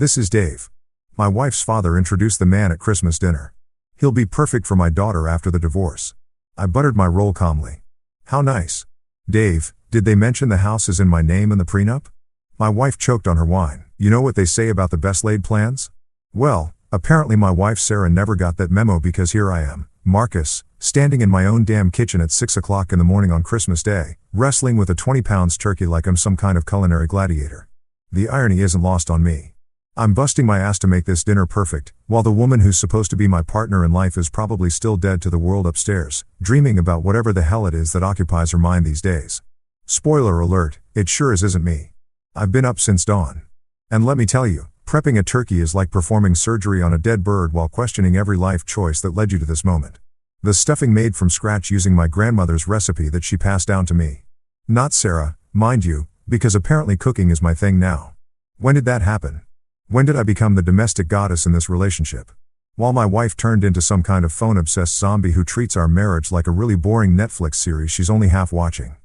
This is Dave. My wife's father introduced the man at Christmas dinner. He'll be perfect for my daughter after the divorce. I buttered my roll calmly. How nice. Dave, did they mention the house is in my name in the prenup? My wife choked on her wine. You know what they say about the best laid plans? Well, apparently my wife Sarah never got that memo because here I am, Marcus, standing in my own damn kitchen at 6 o'clock in the morning on Christmas Day, wrestling with a 20-pound turkey like I'm some kind of culinary gladiator. The irony isn't lost on me. I'm busting my ass to make this dinner perfect, while the woman who's supposed to be my partner in life is probably still dead to the world upstairs, dreaming about whatever the hell it is that occupies her mind these days. Spoiler alert, it sure as isn't me. I've been up since dawn. And let me tell you, prepping a turkey is like performing surgery on a dead bird while questioning every life choice that led you to this moment. The stuffing made from scratch using my grandmother's recipe that she passed down to me. Not Sarah, mind you, because apparently cooking is my thing now. When did that happen? When did I become the domestic goddess in this relationship? While my wife turned into some kind of phone-obsessed zombie who treats our marriage like a really boring Netflix series she's only half watching.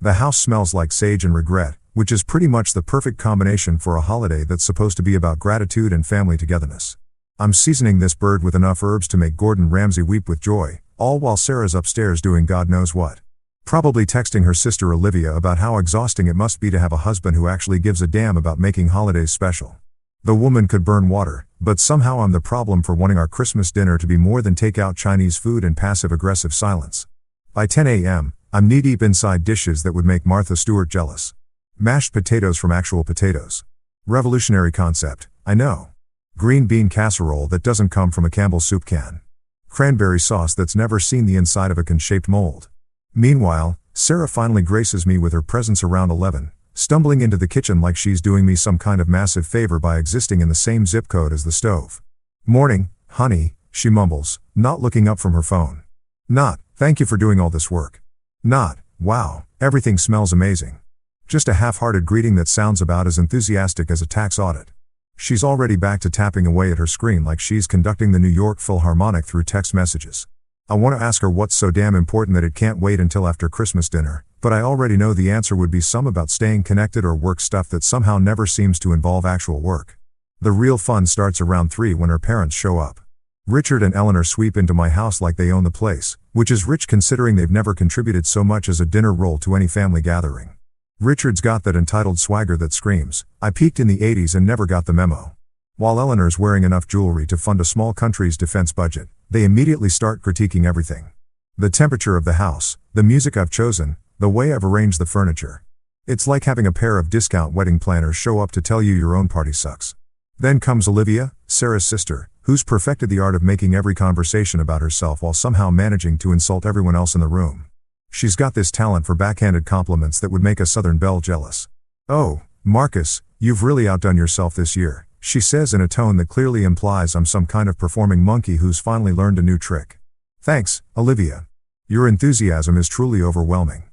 The house smells like sage and regret, which is pretty much the perfect combination for a holiday that's supposed to be about gratitude and family togetherness. I'm seasoning this bird with enough herbs to make Gordon Ramsay weep with joy, all while Sarah's upstairs doing God knows what. Probably texting her sister Olivia about how exhausting it must be to have a husband who actually gives a damn about making holidays special. The woman could burn water, but somehow I'm the problem for wanting our Christmas dinner to be more than takeout Chinese food and passive-aggressive silence. By 10 a.m., I'm knee-deep inside dishes that would make Martha Stewart jealous. Mashed potatoes from actual potatoes. Revolutionary concept, I know. Green bean casserole that doesn't come from a Campbell's soup can. Cranberry sauce that's never seen the inside of a can-shaped mold. Meanwhile, Sarah finally graces me with her presence around 11, stumbling into the kitchen like she's doing me some kind of massive favor by existing in the same zip code as the stove. Morning, honey, she mumbles, not looking up from her phone. Not, thank you for doing all this work. Not, wow, everything smells amazing. Just a half-hearted greeting that sounds about as enthusiastic as a tax audit. She's already back to tapping away at her screen like she's conducting the New York Philharmonic through text messages. I want to ask her what's so damn important that it can't wait until after Christmas dinner, but I already know the answer would be some about staying connected or work stuff that somehow never seems to involve actual work. The real fun starts around 3 when her parents show up. Richard and Eleanor sweep into my house like they own the place, which is rich considering they've never contributed so much as a dinner roll to any family gathering. Richard's got that entitled swagger that screams, I peaked in the 80s and never got the memo. While Eleanor's wearing enough jewelry to fund a small country's defense budget, they immediately start critiquing everything. The temperature of the house, the music I've chosen, the way I've arranged the furniture. It's like having a pair of discount wedding planners show up to tell you your own party sucks. Then comes Olivia, Sarah's sister, who's perfected the art of making every conversation about herself while somehow managing to insult everyone else in the room. She's got this talent for backhanded compliments that would make a Southern belle jealous. Oh, Marcus, you've really outdone yourself this year, she says in a tone that clearly implies I'm some kind of performing monkey who's finally learned a new trick. Thanks, Olivia. Your enthusiasm is truly overwhelming.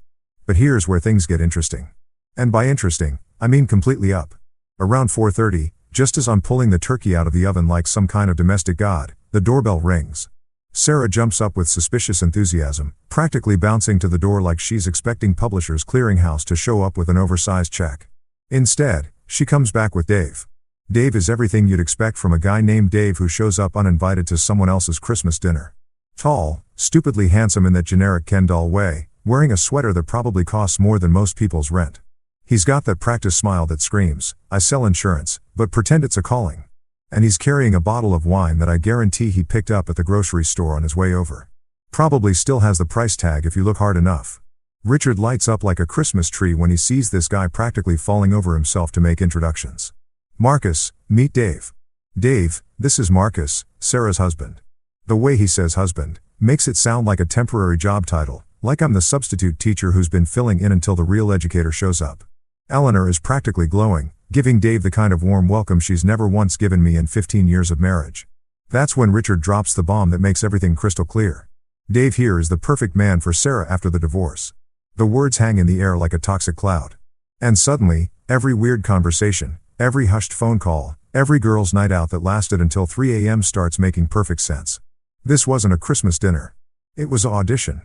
But here's where things get interesting. And by interesting, I mean completely up. Around 4:30, just as I'm pulling the turkey out of the oven like some kind of domestic god, the doorbell rings. Sarah jumps up with suspicious enthusiasm, practically bouncing to the door like she's expecting Publishers Clearinghouse to show up with an oversized check. Instead, she comes back with Dave. Dave is everything you'd expect from a guy named Dave who shows up uninvited to someone else's Christmas dinner. Tall, stupidly handsome in that generic Ken doll way, wearing a sweater that probably costs more than most people's rent. He's got that practice smile that screams, I sell insurance, but pretend it's a calling. And he's carrying a bottle of wine that I guarantee he picked up at the grocery store on his way over. Probably still has the price tag if you look hard enough. Richard lights up like a Christmas tree when he sees this guy practically falling over himself to make introductions. Marcus, meet Dave. Dave, this is Marcus, Sarah's husband. The way he says husband makes it sound like a temporary job title, like I'm the substitute teacher who's been filling in until the real educator shows up. Eleanor is practically glowing, giving Dave the kind of warm welcome she's never once given me in 15 years of marriage. That's when Richard drops the bomb that makes everything crystal clear. Dave here is the perfect man for Sarah after the divorce. The words hang in the air like a toxic cloud. And suddenly, every weird conversation, every hushed phone call, every girls' night out that lasted until 3 a.m. starts making perfect sense. This wasn't a Christmas dinner. It was an audition.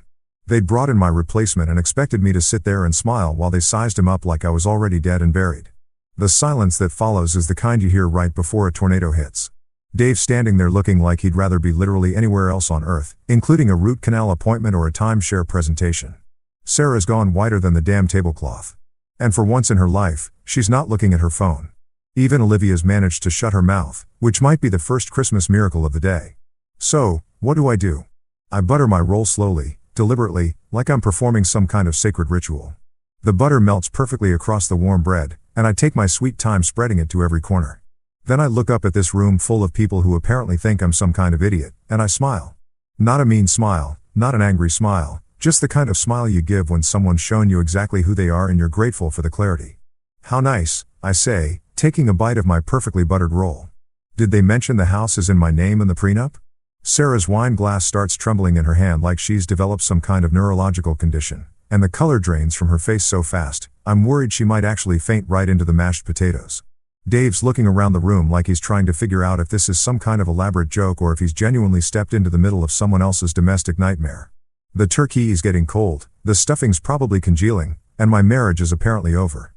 They'd brought in my replacement and expected me to sit there and smile while they sized him up like I was already dead and buried. The silence that follows is the kind you hear right before a tornado hits. Dave standing there looking like he'd rather be literally anywhere else on earth, including a root canal appointment or a timeshare presentation. Sarah's gone whiter than the damn tablecloth. And for once in her life, she's not looking at her phone. Even Olivia's managed to shut her mouth, which might be the first Christmas miracle of the day. So, what do? I butter my roll slowly, deliberately, like I'm performing some kind of sacred ritual. The butter melts perfectly across the warm bread, and I take my sweet time spreading it to every corner. Then I look up at this room full of people who apparently think I'm some kind of idiot, and I smile. Not a mean smile, not an angry smile, just the kind of smile you give when someone's shown you exactly who they are and you're grateful for the clarity. How nice, I say, taking a bite of my perfectly buttered roll. Did they mention the house is in my name in the prenup? Sarah's wine glass starts trembling in her hand like she's developed some kind of neurological condition, and the color drains from her face so fast, I'm worried she might actually faint right into the mashed potatoes. Dave's looking around the room like he's trying to figure out if this is some kind of elaborate joke or if he's genuinely stepped into the middle of someone else's domestic nightmare. The turkey is getting cold, the stuffing's probably congealing, and my marriage is apparently over.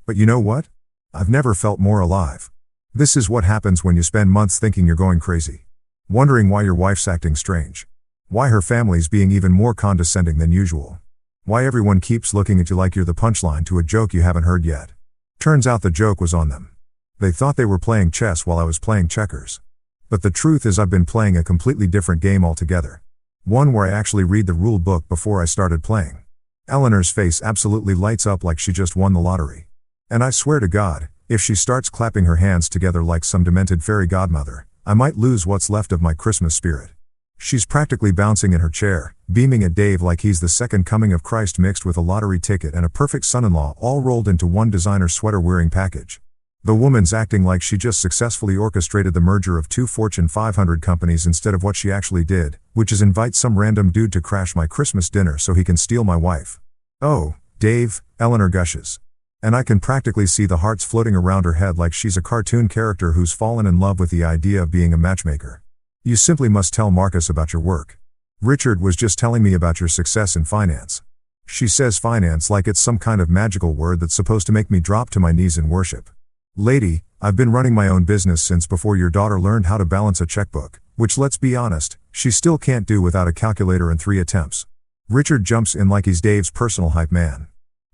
But you know what? I've never felt more alive. This is what happens when you spend months thinking you're going crazy. Wondering why your wife's acting strange. Why her family's being even more condescending than usual. Why everyone keeps looking at you like you're the punchline to a joke you haven't heard yet. Turns out the joke was on them. They thought they were playing chess while I was playing checkers. But the truth is I've been playing a completely different game altogether. One where I actually read the rule book before I started playing. Eleanor's face absolutely lights up like she just won the lottery. And I swear to God, if she starts clapping her hands together like some demented fairy godmother, I might lose what's left of my Christmas spirit. She's practically bouncing in her chair, beaming at Dave like he's the second coming of Christ mixed with a lottery ticket and a perfect son-in-law all rolled into one designer sweater-wearing package. The woman's acting like she just successfully orchestrated the merger of 2 Fortune 500 companies instead of what she actually did, which is invite some random dude to crash my Christmas dinner so he can steal my wife. Oh, Dave, Eleanor gushes. And I can practically see the hearts floating around her head like she's a cartoon character who's fallen in love with the idea of being a matchmaker. You simply must tell Marcus about your work. Richard was just telling me about your success in finance. She says finance like it's some kind of magical word that's supposed to make me drop to my knees in worship. Lady, I've been running my own business since before your daughter learned how to balance a checkbook, which let's be honest, she still can't do without a calculator in 3 attempts. Richard jumps in like he's Dave's personal hype man.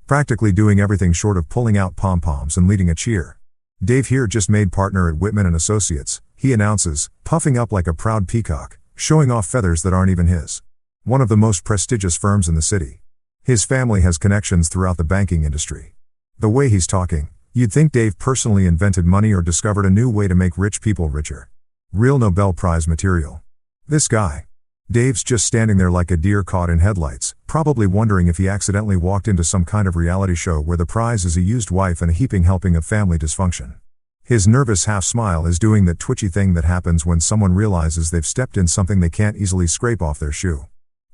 Practically doing everything short of pulling out pom-poms and leading a cheer. Dave here just made partner at Whitman & Associates, he announces, puffing up like a proud peacock, showing off feathers that aren't even his. One of the most prestigious firms in the city. His family has connections throughout the banking industry. The way he's talking, you'd think Dave personally invented money or discovered a new way to make rich people richer. Real Nobel Prize material. This guy. Dave's just standing there like a deer caught in headlights, probably wondering if he accidentally walked into some kind of reality show where the prize is a used wife and a heaping helping of family dysfunction. His nervous half-smile is doing that twitchy thing that happens when someone realizes they've stepped in something they can't easily scrape off their shoe.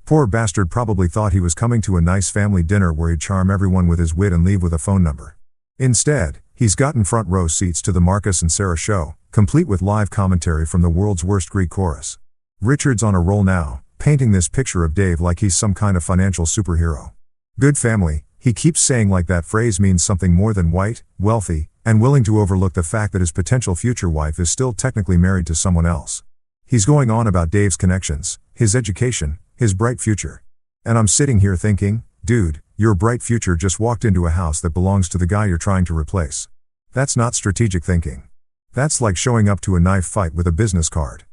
Poor bastard probably thought he was coming to a nice family dinner where he'd charm everyone with his wit and leave with a phone number. Instead, he's gotten front row seats to the Marcus and Sarah show, complete with live commentary from the world's worst Greek chorus. Richard's on a roll now, painting this picture of Dave like he's some kind of financial superhero. Good family, he keeps saying like that phrase means something more than white, wealthy, and willing to overlook the fact that his potential future wife is still technically married to someone else. He's going on about Dave's connections, his education, his bright future. And I'm sitting here thinking, dude, your bright future just walked into a house that belongs to the guy you're trying to replace. That's not strategic thinking. That's like showing up to a knife fight with a business card.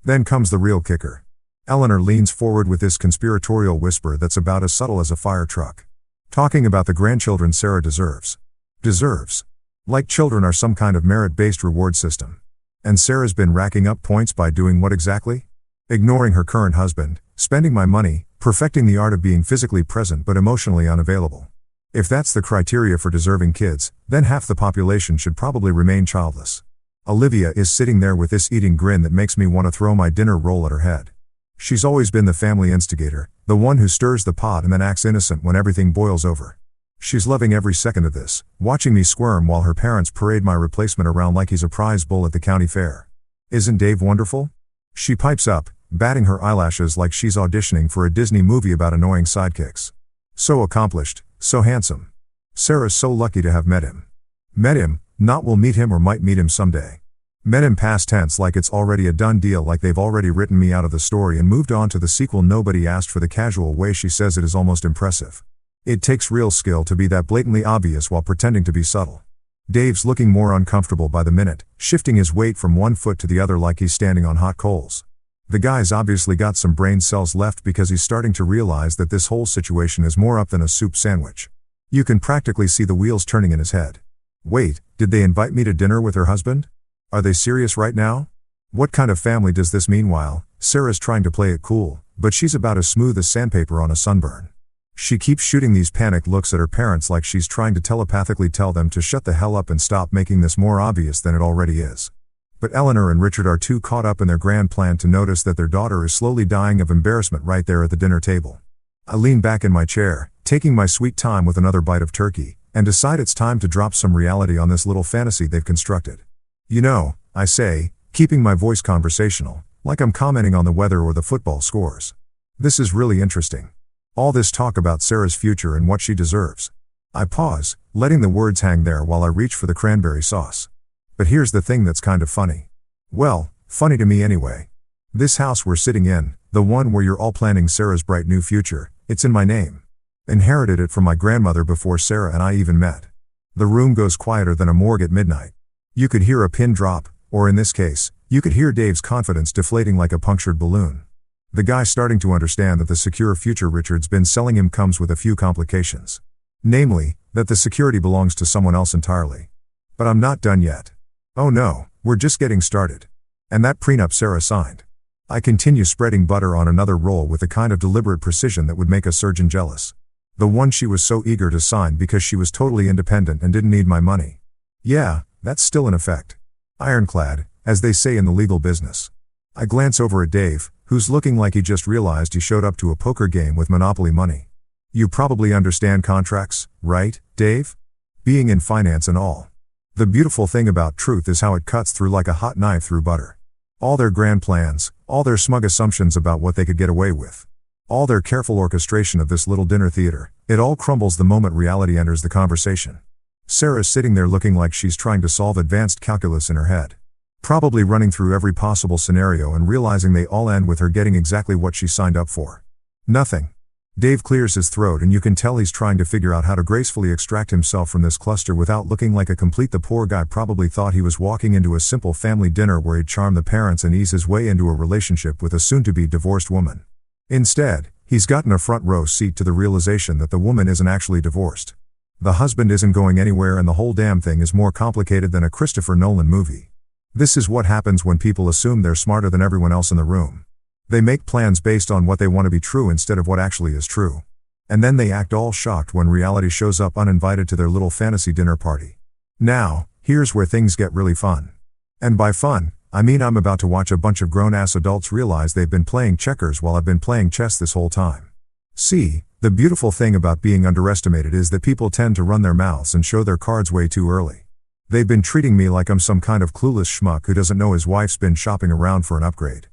Then comes the real kicker. Eleanor leans forward with this conspiratorial whisper that's about as subtle as a fire truck. Talking about the grandchildren Sarah deserves. Deserves. Like children are some kind of merit-based reward system. And Sarah's been racking up points by doing what exactly? Ignoring her current husband, spending my money, perfecting the art of being physically present but emotionally unavailable. If that's the criteria for deserving kids, then half the population should probably remain childless. Olivia is sitting there with this eating grin that makes me want to throw my dinner roll at her head. She's always been the family instigator, the one who stirs the pot and then acts innocent when everything boils over. She's loving every second of this, watching me squirm while her parents parade my replacement around like he's a prize bull at the county fair. Isn't Dave wonderful? She pipes up, batting her eyelashes like she's auditioning for a Disney movie about annoying sidekicks. So accomplished, so handsome. Sarah's so lucky to have met him. Met him, Not will meet him or might meet him someday. Met him past tense like it's already a done deal, like they've already written me out of the story and moved on to the sequel. Nobody asked for the casual way she says it is almost impressive. It takes real skill to be that blatantly obvious while pretending to be subtle. Dave's looking more uncomfortable by the minute, shifting his weight from one foot to the other like he's standing on hot coals. The guy's obviously got some brain cells left because he's starting to realize that this whole situation is more up than a soup sandwich. You can practically see the wheels turning in his head. Wait, did they invite me to dinner with her husband? Are they serious right now? What kind of family does this? Meanwhile, Sarah's trying to play it cool, but she's about as smooth as sandpaper on a sunburn. She keeps shooting these panicked looks at her parents like she's trying to telepathically tell them to shut the hell up and stop making this more obvious than it already is. But Eleanor and Richard are too caught up in their grand plan to notice that their daughter is slowly dying of embarrassment right there at the dinner table. I lean back in my chair, taking my sweet time with another bite of turkey, and decide it's time to drop some reality on this little fantasy they've constructed. You know, I say, keeping my voice conversational, like I'm commenting on the weather or the football scores. This is really interesting. All this talk about Sarah's future and what she deserves. I pause, letting the words hang there while I reach for the cranberry sauce. But here's the thing that's kind of funny. Well, funny to me anyway. This house we're sitting in, the one where you're all planning Sarah's bright new future, it's in my name. Inherited it from my grandmother before Sarah and I even met. The room goes quieter than a morgue at midnight. You could hear a pin drop, or in this case, you could hear Dave's confidence deflating like a punctured balloon. The guy starting to understand that the secure future Richard's been selling him comes with a few complications. Namely, that the security belongs to someone else entirely. But I'm not done yet. Oh no, we're just getting started. And that prenup Sarah signed. I continue spreading butter on another roll with the kind of deliberate precision that would make a surgeon jealous. The one she was so eager to sign because she was totally independent and didn't need my money. Yeah, that's still in effect. Ironclad, as they say in the legal business. I glance over at Dave, who's looking like he just realized he showed up to a poker game with Monopoly money. You probably understand contracts, right, Dave? Being in finance and all. The beautiful thing about truth is how it cuts through like a hot knife through butter. All their grand plans, all their smug assumptions about what they could get away with. All their careful orchestration of this little dinner theater, it all crumbles the moment reality enters the conversation. Sarah's sitting there looking like she's trying to solve advanced calculus in her head. Probably running through every possible scenario and realizing they all end with her getting exactly what she signed up for. Nothing. Dave clears his throat and you can tell he's trying to figure out how to gracefully extract himself from this cluster without looking like a complete. The poor guy probably thought he was walking into a simple family dinner where he'd charm the parents and ease his way into a relationship with a soon-to-be divorced woman. Instead, he's gotten a front row seat to the realization that the woman isn't actually divorced. The husband isn't going anywhere and the whole damn thing is more complicated than a Christopher Nolan movie. This is what happens when people assume they're smarter than everyone else in the room. They make plans based on what they want to be true instead of what actually is true. And then they act all shocked when reality shows up uninvited to their little fantasy dinner party. Now, here's where things get really fun. And by fun, I mean I'm about to watch a bunch of grown-ass adults realize they've been playing checkers while I've been playing chess this whole time. See, the beautiful thing about being underestimated is that people tend to run their mouths and show their cards way too early. They've been treating me like I'm some kind of clueless schmuck who doesn't know his wife's been shopping around for an upgrade.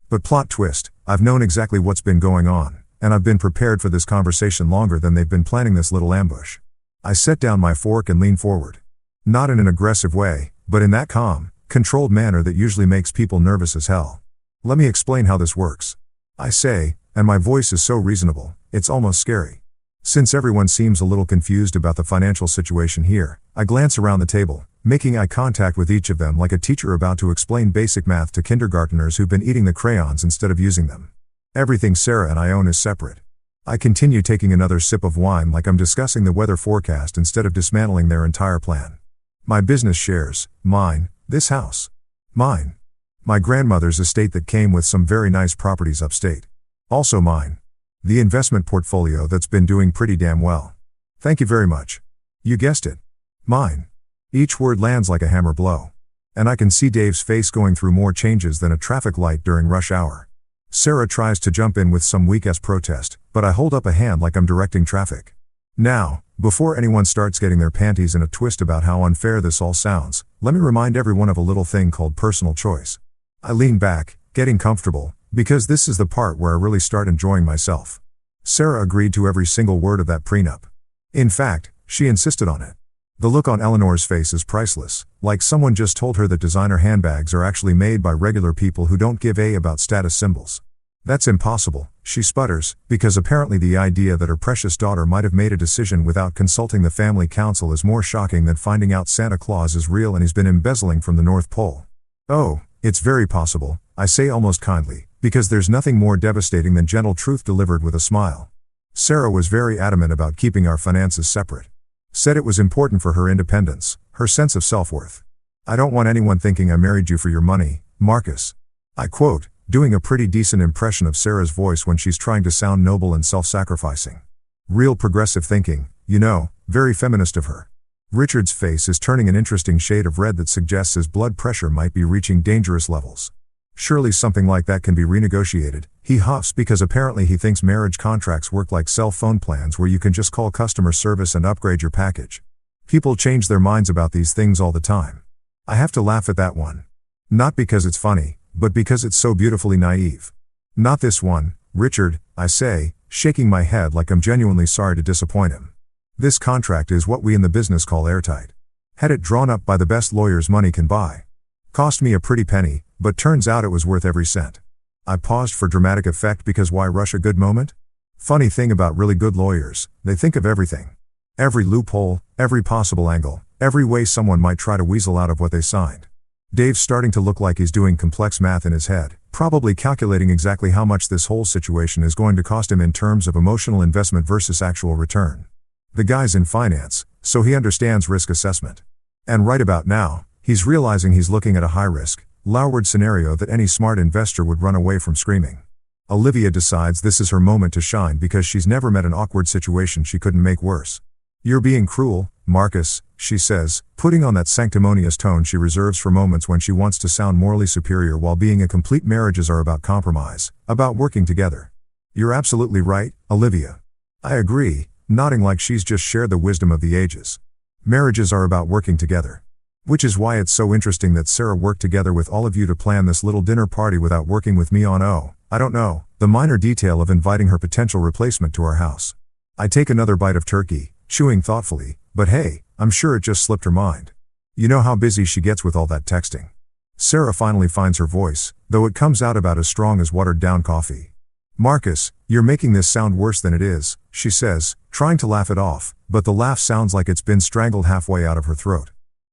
But plot twist, I've known exactly what's been going on, and I've been prepared for this conversation longer than they've been planning this little ambush. I set down my fork and lean forward. Not in an aggressive way, but in that calm, controlled manner that usually makes people nervous as hell. Let me explain how this works. I say, and my voice is so reasonable, it's almost scary. Since everyone seems a little confused about the financial situation here, I glance around the table, making eye contact with each of them like a teacher about to explain basic math to kindergartners who've been eating the crayons instead of using them. Everything Sarah and I own is separate. I continue taking another sip of wine like I'm discussing the weather forecast instead of dismantling their entire plan. My business shares, mine, this house. Mine. My grandmother's estate that came with some very nice properties upstate. Also mine. The investment portfolio that's been doing pretty damn well. Thank you very much. You guessed it. Mine. Each word lands like a hammer blow. And I can see Dave's face going through more changes than a traffic light during rush hour. Sarah tries to jump in with some weak-ass protest, but I hold up a hand like I'm directing traffic. Now, before anyone starts getting their panties in a twist about how unfair this all sounds, let me remind everyone of a little thing called personal choice. I lean back, getting comfortable, because this is the part where I really start enjoying myself. Sarah agreed to every single word of that prenup. In fact, she insisted on it. The look on Eleanor's face is priceless, like someone just told her that designer handbags are actually made by regular people who don't give a about status symbols. That's impossible, she sputters, because apparently the idea that her precious daughter might have made a decision without consulting the family council is more shocking than finding out Santa Claus is real and he's been embezzling from the North Pole. Oh, it's very possible, I say almost kindly, because there's nothing more devastating than gentle truth delivered with a smile. Sarah was very adamant about keeping our finances separate. Said it was important for her independence, her sense of self-worth. I don't want anyone thinking I married you for your money, Marcus. I quote, doing a pretty decent impression of Sarah's voice when she's trying to sound noble and self-sacrificing. Real progressive thinking, you know, very feminist of her. Richard's face is turning an interesting shade of red that suggests his blood pressure might be reaching dangerous levels. Surely something like that can be renegotiated, he huffs because apparently he thinks marriage contracts work like cell phone plans where you can just call customer service and upgrade your package. People change their minds about these things all the time. I have to laugh at that one. Not because it's funny, but because it's so beautifully naive. Not this one, Richard, I say, shaking my head like I'm genuinely sorry to disappoint him. This contract is what we in the business call airtight. Had it drawn up by the best lawyers money can buy. Cost me a pretty penny, but turns out it was worth every cent. I paused for dramatic effect because why rush a good moment? Funny thing about really good lawyers, they think of everything. Every loophole, every possible angle, every way someone might try to weasel out of what they signed. Dave's starting to look like he's doing complex math in his head, probably calculating exactly how much this whole situation is going to cost him in terms of emotional investment versus actual return. The guy's in finance, so he understands risk assessment. And right about now, he's realizing he's looking at a high-risk, low-reward scenario that any smart investor would run away from screaming. Olivia decides this is her moment to shine because she's never met an awkward situation she couldn't make worse. You're being cruel, Marcus, she says, putting on that sanctimonious tone she reserves for moments when she wants to sound morally superior while being a complete. Marriages are about compromise, about working together. You're absolutely right, Olivia. I agree, nodding like she's just shared the wisdom of the ages. Marriages are about working together. Which is why it's so interesting that Sarah worked together with all of you to plan this little dinner party without working with me on the minor detail of inviting her potential replacement to our house. I take another bite of turkey, chewing thoughtfully, but hey, I'm sure it just slipped her mind. You know how busy she gets with all that texting. Sarah finally finds her voice, though it comes out about as strong as watered-down coffee. Marcus, you're making this sound worse than it is, she says, trying to laugh it off, but the laugh sounds like it's been strangled halfway out of her throat.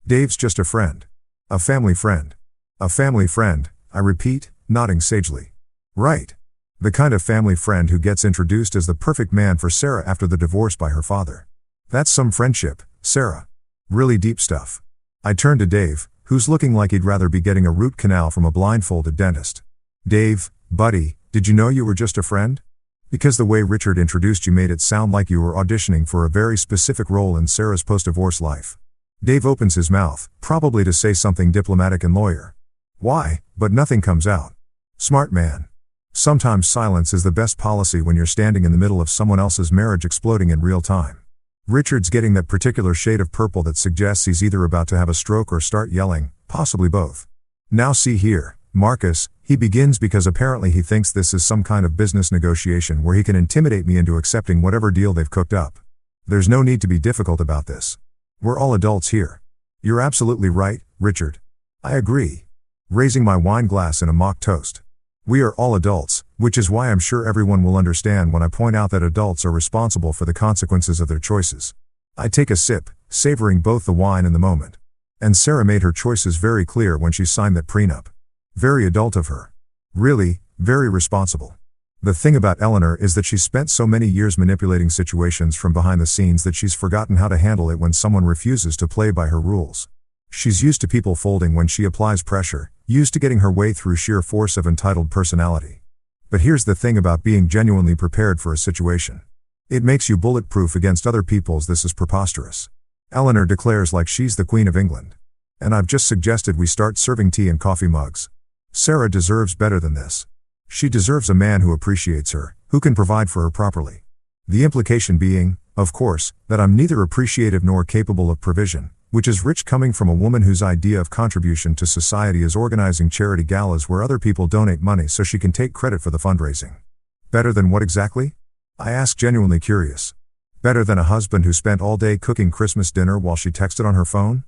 Dave's just a friend. A family friend. A family friend, I repeat, nodding sagely. Right. The kind of family friend who gets introduced as the perfect man for Sarah after the divorce by her father. That's some friendship, Sarah. Really deep stuff. I turn to Dave, who's looking like he'd rather be getting a root canal from a blindfolded dentist. Dave, buddy, did you know you were just a friend? Because the way Richard introduced you made it sound like you were auditioning for a very specific role in Sarah's post-divorce life. Dave opens his mouth, probably to say something diplomatic and lawyer. Why, but nothing comes out. Smart man. Sometimes silence is the best policy when you're standing in the middle of someone else's marriage exploding in real time. Richard's getting that particular shade of purple that suggests he's either about to have a stroke or start yelling, possibly both. Now see here, Marcus, he begins because apparently he thinks this is some kind of business negotiation where he can intimidate me into accepting whatever deal they've cooked up. There's no need to be difficult about this. We're all adults here. You're absolutely right, Richard. I agree. Raising my wine glass in a mock toast. We are all adults, which is why I'm sure everyone will understand when I point out that adults are responsible for the consequences of their choices. I take a sip, savoring both the wine and the moment. And Sarah made her choices very clear when she signed that prenup. Very adult of her. Really, very responsible. The thing about Eleanor is that she's spent so many years manipulating situations from behind the scenes that she's forgotten how to handle it when someone refuses to play by her rules. She's used to people folding when she applies pressure, used to getting her way through sheer force of entitled personality. But here's the thing about being genuinely prepared for a situation. It makes you bulletproof against other people's. This is preposterous. Eleanor declares like she's the Queen of England. And I've just suggested we start serving tea in coffee mugs. Sarah deserves better than this. She deserves a man who appreciates her, who can provide for her properly. The implication being, of course, that I'm neither appreciative nor capable of provision, which is rich coming from a woman whose idea of contribution to society is organizing charity galas where other people donate money so she can take credit for the fundraising. Better than what exactly? I ask, genuinely curious. Better than a husband who spent all day cooking Christmas dinner while she texted on her phone?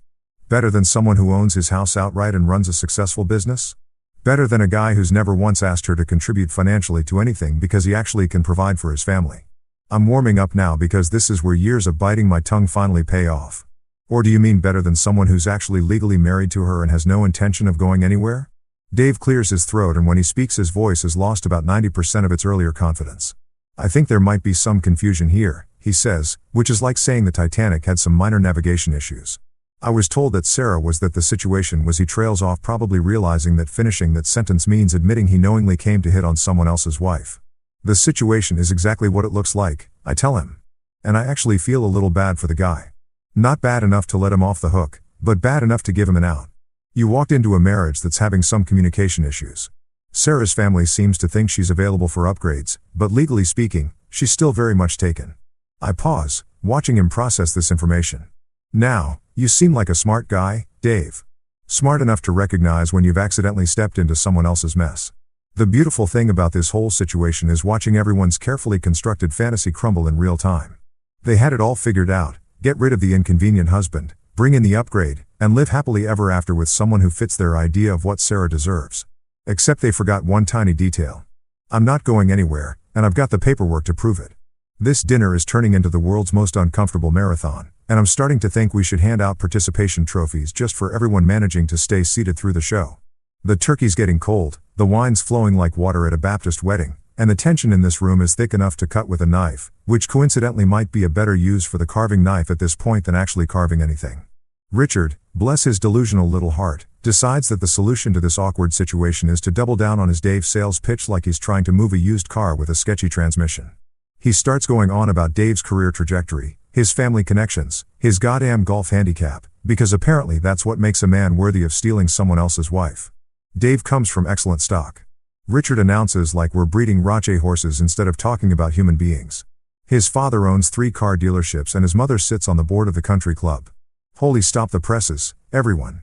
Better than someone who owns his house outright and runs a successful business? Better than a guy who's never once asked her to contribute financially to anything because he actually can provide for his family? I'm warming up now because this is where years of biting my tongue finally pay off. Or do you mean better than someone who's actually legally married to her and has no intention of going anywhere? Dave clears his throat, and when he speaks his voice has lost about 90% of its earlier confidence. I think there might be some confusion here, he says, which is like saying the Titanic had some minor navigation issues. I was told that Sarah was that the situation was. He trails off, probably realizing that finishing that sentence means admitting he knowingly came to hit on someone else's wife. The situation is exactly what it looks like, I tell him. And I actually feel a little bad for the guy. Not bad enough to let him off the hook, but bad enough to give him an out. You walked into a marriage that's having some communication issues. Sarah's family seems to think she's available for upgrades, but legally speaking, she's still very much taken. I pause, watching him process this information. Now, you seem like a smart guy, Dave. Smart enough to recognize when you've accidentally stepped into someone else's mess. The beautiful thing about this whole situation is watching everyone's carefully constructed fantasy crumble in real time. They had it all figured out: get rid of the inconvenient husband, bring in the upgrade, and live happily ever after with someone who fits their idea of what Sarah deserves. Except they forgot one tiny detail. I'm not going anywhere, and I've got the paperwork to prove it. This dinner is turning into the world's most uncomfortable marathon, and I'm starting to think we should hand out participation trophies just for everyone managing to stay seated through the show. The turkey's getting cold, the wine's flowing like water at a Baptist wedding, and the tension in this room is thick enough to cut with a knife, which coincidentally might be a better use for the carving knife at this point than actually carving anything. Richard, bless his delusional little heart, decides that the solution to this awkward situation is to double down on his Dave sales pitch like he's trying to move a used car with a sketchy transmission. He starts going on about Dave's career trajectory, his family connections, his goddamn golf handicap, because apparently that's what makes a man worthy of stealing someone else's wife. Dave comes from excellent stock. Richard announces like we're breeding Rache horses instead of talking about human beings. His father owns 3 car dealerships and his mother sits on the board of the country club. Holy stop the presses, everyone.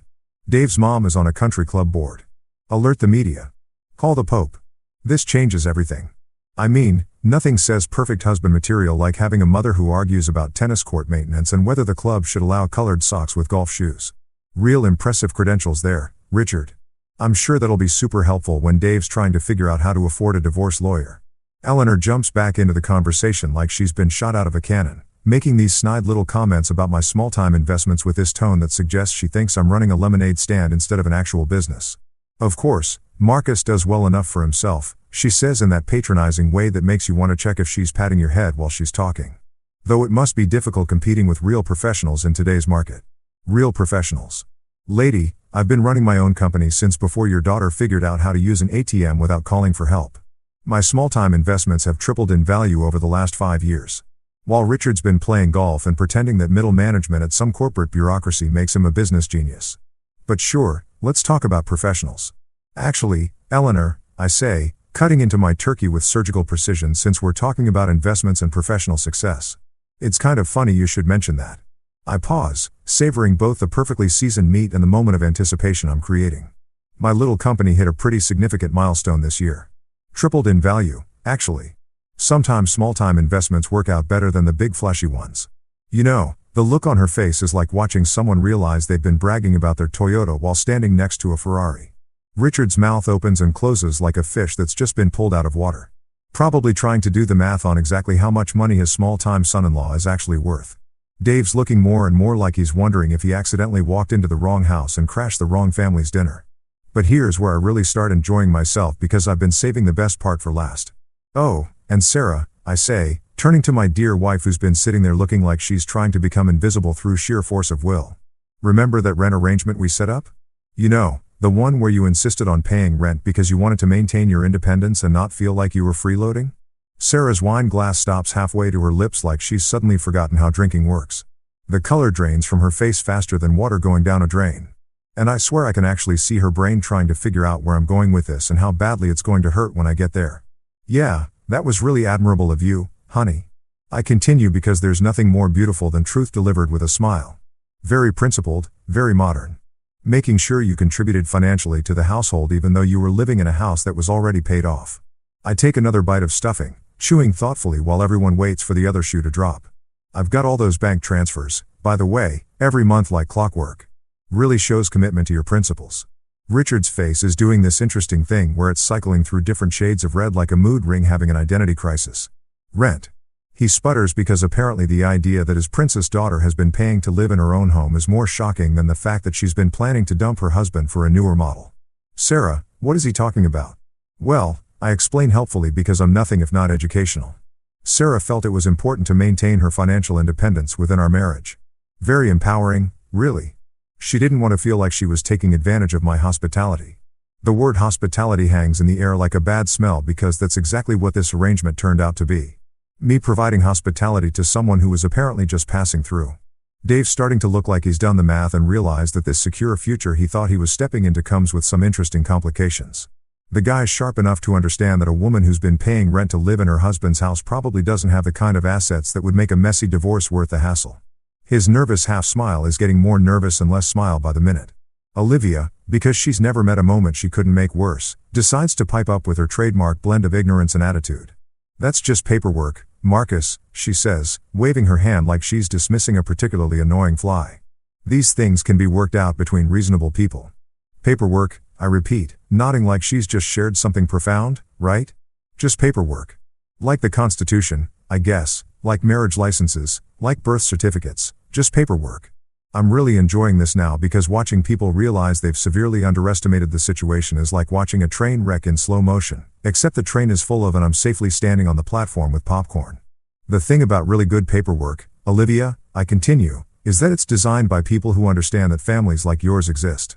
Dave's mom is on a country club board. Alert the media. Call the Pope. This changes everything. I mean, nothing says perfect husband material like having a mother who argues about tennis court maintenance and whether the club should allow colored socks with golf shoes. Real impressive credentials there, Richard. I'm sure that'll be super helpful when Dave's trying to figure out how to afford a divorce lawyer. Eleanor jumps back into the conversation like she's been shot out of a cannon, making these snide little comments about my small-time investments with this tone that suggests she thinks I'm running a lemonade stand instead of an actual business. Of course, Marcus does well enough for himself, she says in that patronizing way that makes you want to check if she's patting your head while she's talking. Though it must be difficult competing with real professionals in today's market. Real professionals. Lady, I've been running my own company since before your daughter figured out how to use an ATM without calling for help. My small-time investments have tripled in value over the last 5 years. While Richard's been playing golf and pretending that middle management at some corporate bureaucracy makes him a business genius. But sure, let's talk about professionals. Actually, Eleanor, I say, cutting into my turkey with surgical precision since we're talking about investments and professional success. It's kind of funny you should mention that. I pause, savoring both the perfectly seasoned meat and the moment of anticipation I'm creating. My little company hit a pretty significant milestone this year. Tripled in value, actually. Sometimes small-time investments work out better than the big flashy ones. You know, the look on her face is like watching someone realize they've been bragging about their Toyota while standing next to a Ferrari. Richard's mouth opens and closes like a fish that's just been pulled out of water. Probably trying to do the math on exactly how much money his small-time son-in-law is actually worth. Dave's looking more and more like he's wondering if he accidentally walked into the wrong house and crashed the wrong family's dinner. But here's where I really start enjoying myself because I've been saving the best part for last. Oh, and Sarah, I say, turning to my dear wife who's been sitting there looking like she's trying to become invisible through sheer force of will. Remember that rent arrangement we set up? You know, the one where you insisted on paying rent because you wanted to maintain your independence and not feel like you were freeloading? Sarah's wine glass stops halfway to her lips like she's suddenly forgotten how drinking works. The color drains from her face faster than water going down a drain. And I swear I can actually see her brain trying to figure out where I'm going with this and how badly it's going to hurt when I get there. Yeah, that was really admirable of you, honey. I continue because there's nothing more beautiful than truth delivered with a smile. Very principled, very modern. Making sure you contributed financially to the household even though you were living in a house that was already paid off. I take another bite of stuffing, chewing thoughtfully while everyone waits for the other shoe to drop. I've got all those bank transfers, by the way, every month like clockwork. Really shows commitment to your principles. Richard's face is doing this interesting thing where it's cycling through different shades of red like a mood ring having an identity crisis. Rent. He sputters because apparently the idea that his princess daughter has been paying to live in her own home is more shocking than the fact that she's been planning to dump her husband for a newer model. Sarah, what is he talking about? Well, I explain helpfully because I'm nothing if not educational. Sarah felt it was important to maintain her financial independence within our marriage. Very empowering, really. She didn't want to feel like she was taking advantage of my hospitality. The word hospitality hangs in the air like a bad smell because that's exactly what this arrangement turned out to be. Me providing hospitality to someone who was apparently just passing through. Dave's starting to look like he's done the math and realized that this secure future he thought he was stepping into comes with some interesting complications. The guy's sharp enough to understand that a woman who's been paying rent to live in her husband's house probably doesn't have the kind of assets that would make a messy divorce worth the hassle. His nervous half-smile is getting more nervous and less smile by the minute. Olivia, because she's never met a moment she couldn't make worse, decides to pipe up with her trademark blend of ignorance and attitude. That's just paperwork, Marcus, she says, waving her hand like she's dismissing a particularly annoying fly. These things can be worked out between reasonable people. Paperwork, I repeat, nodding like she's just shared something profound, right? Just paperwork. Like the Constitution, I guess, like marriage licenses, like birth certificates, just paperwork. I'm really enjoying this now because watching people realize they've severely underestimated the situation is like watching a train wreck in slow motion, except the train is full of and I'm safely standing on the platform with popcorn. The thing about really good paperwork, Olivia, I continue, is that it's designed by people who understand that families like yours exist.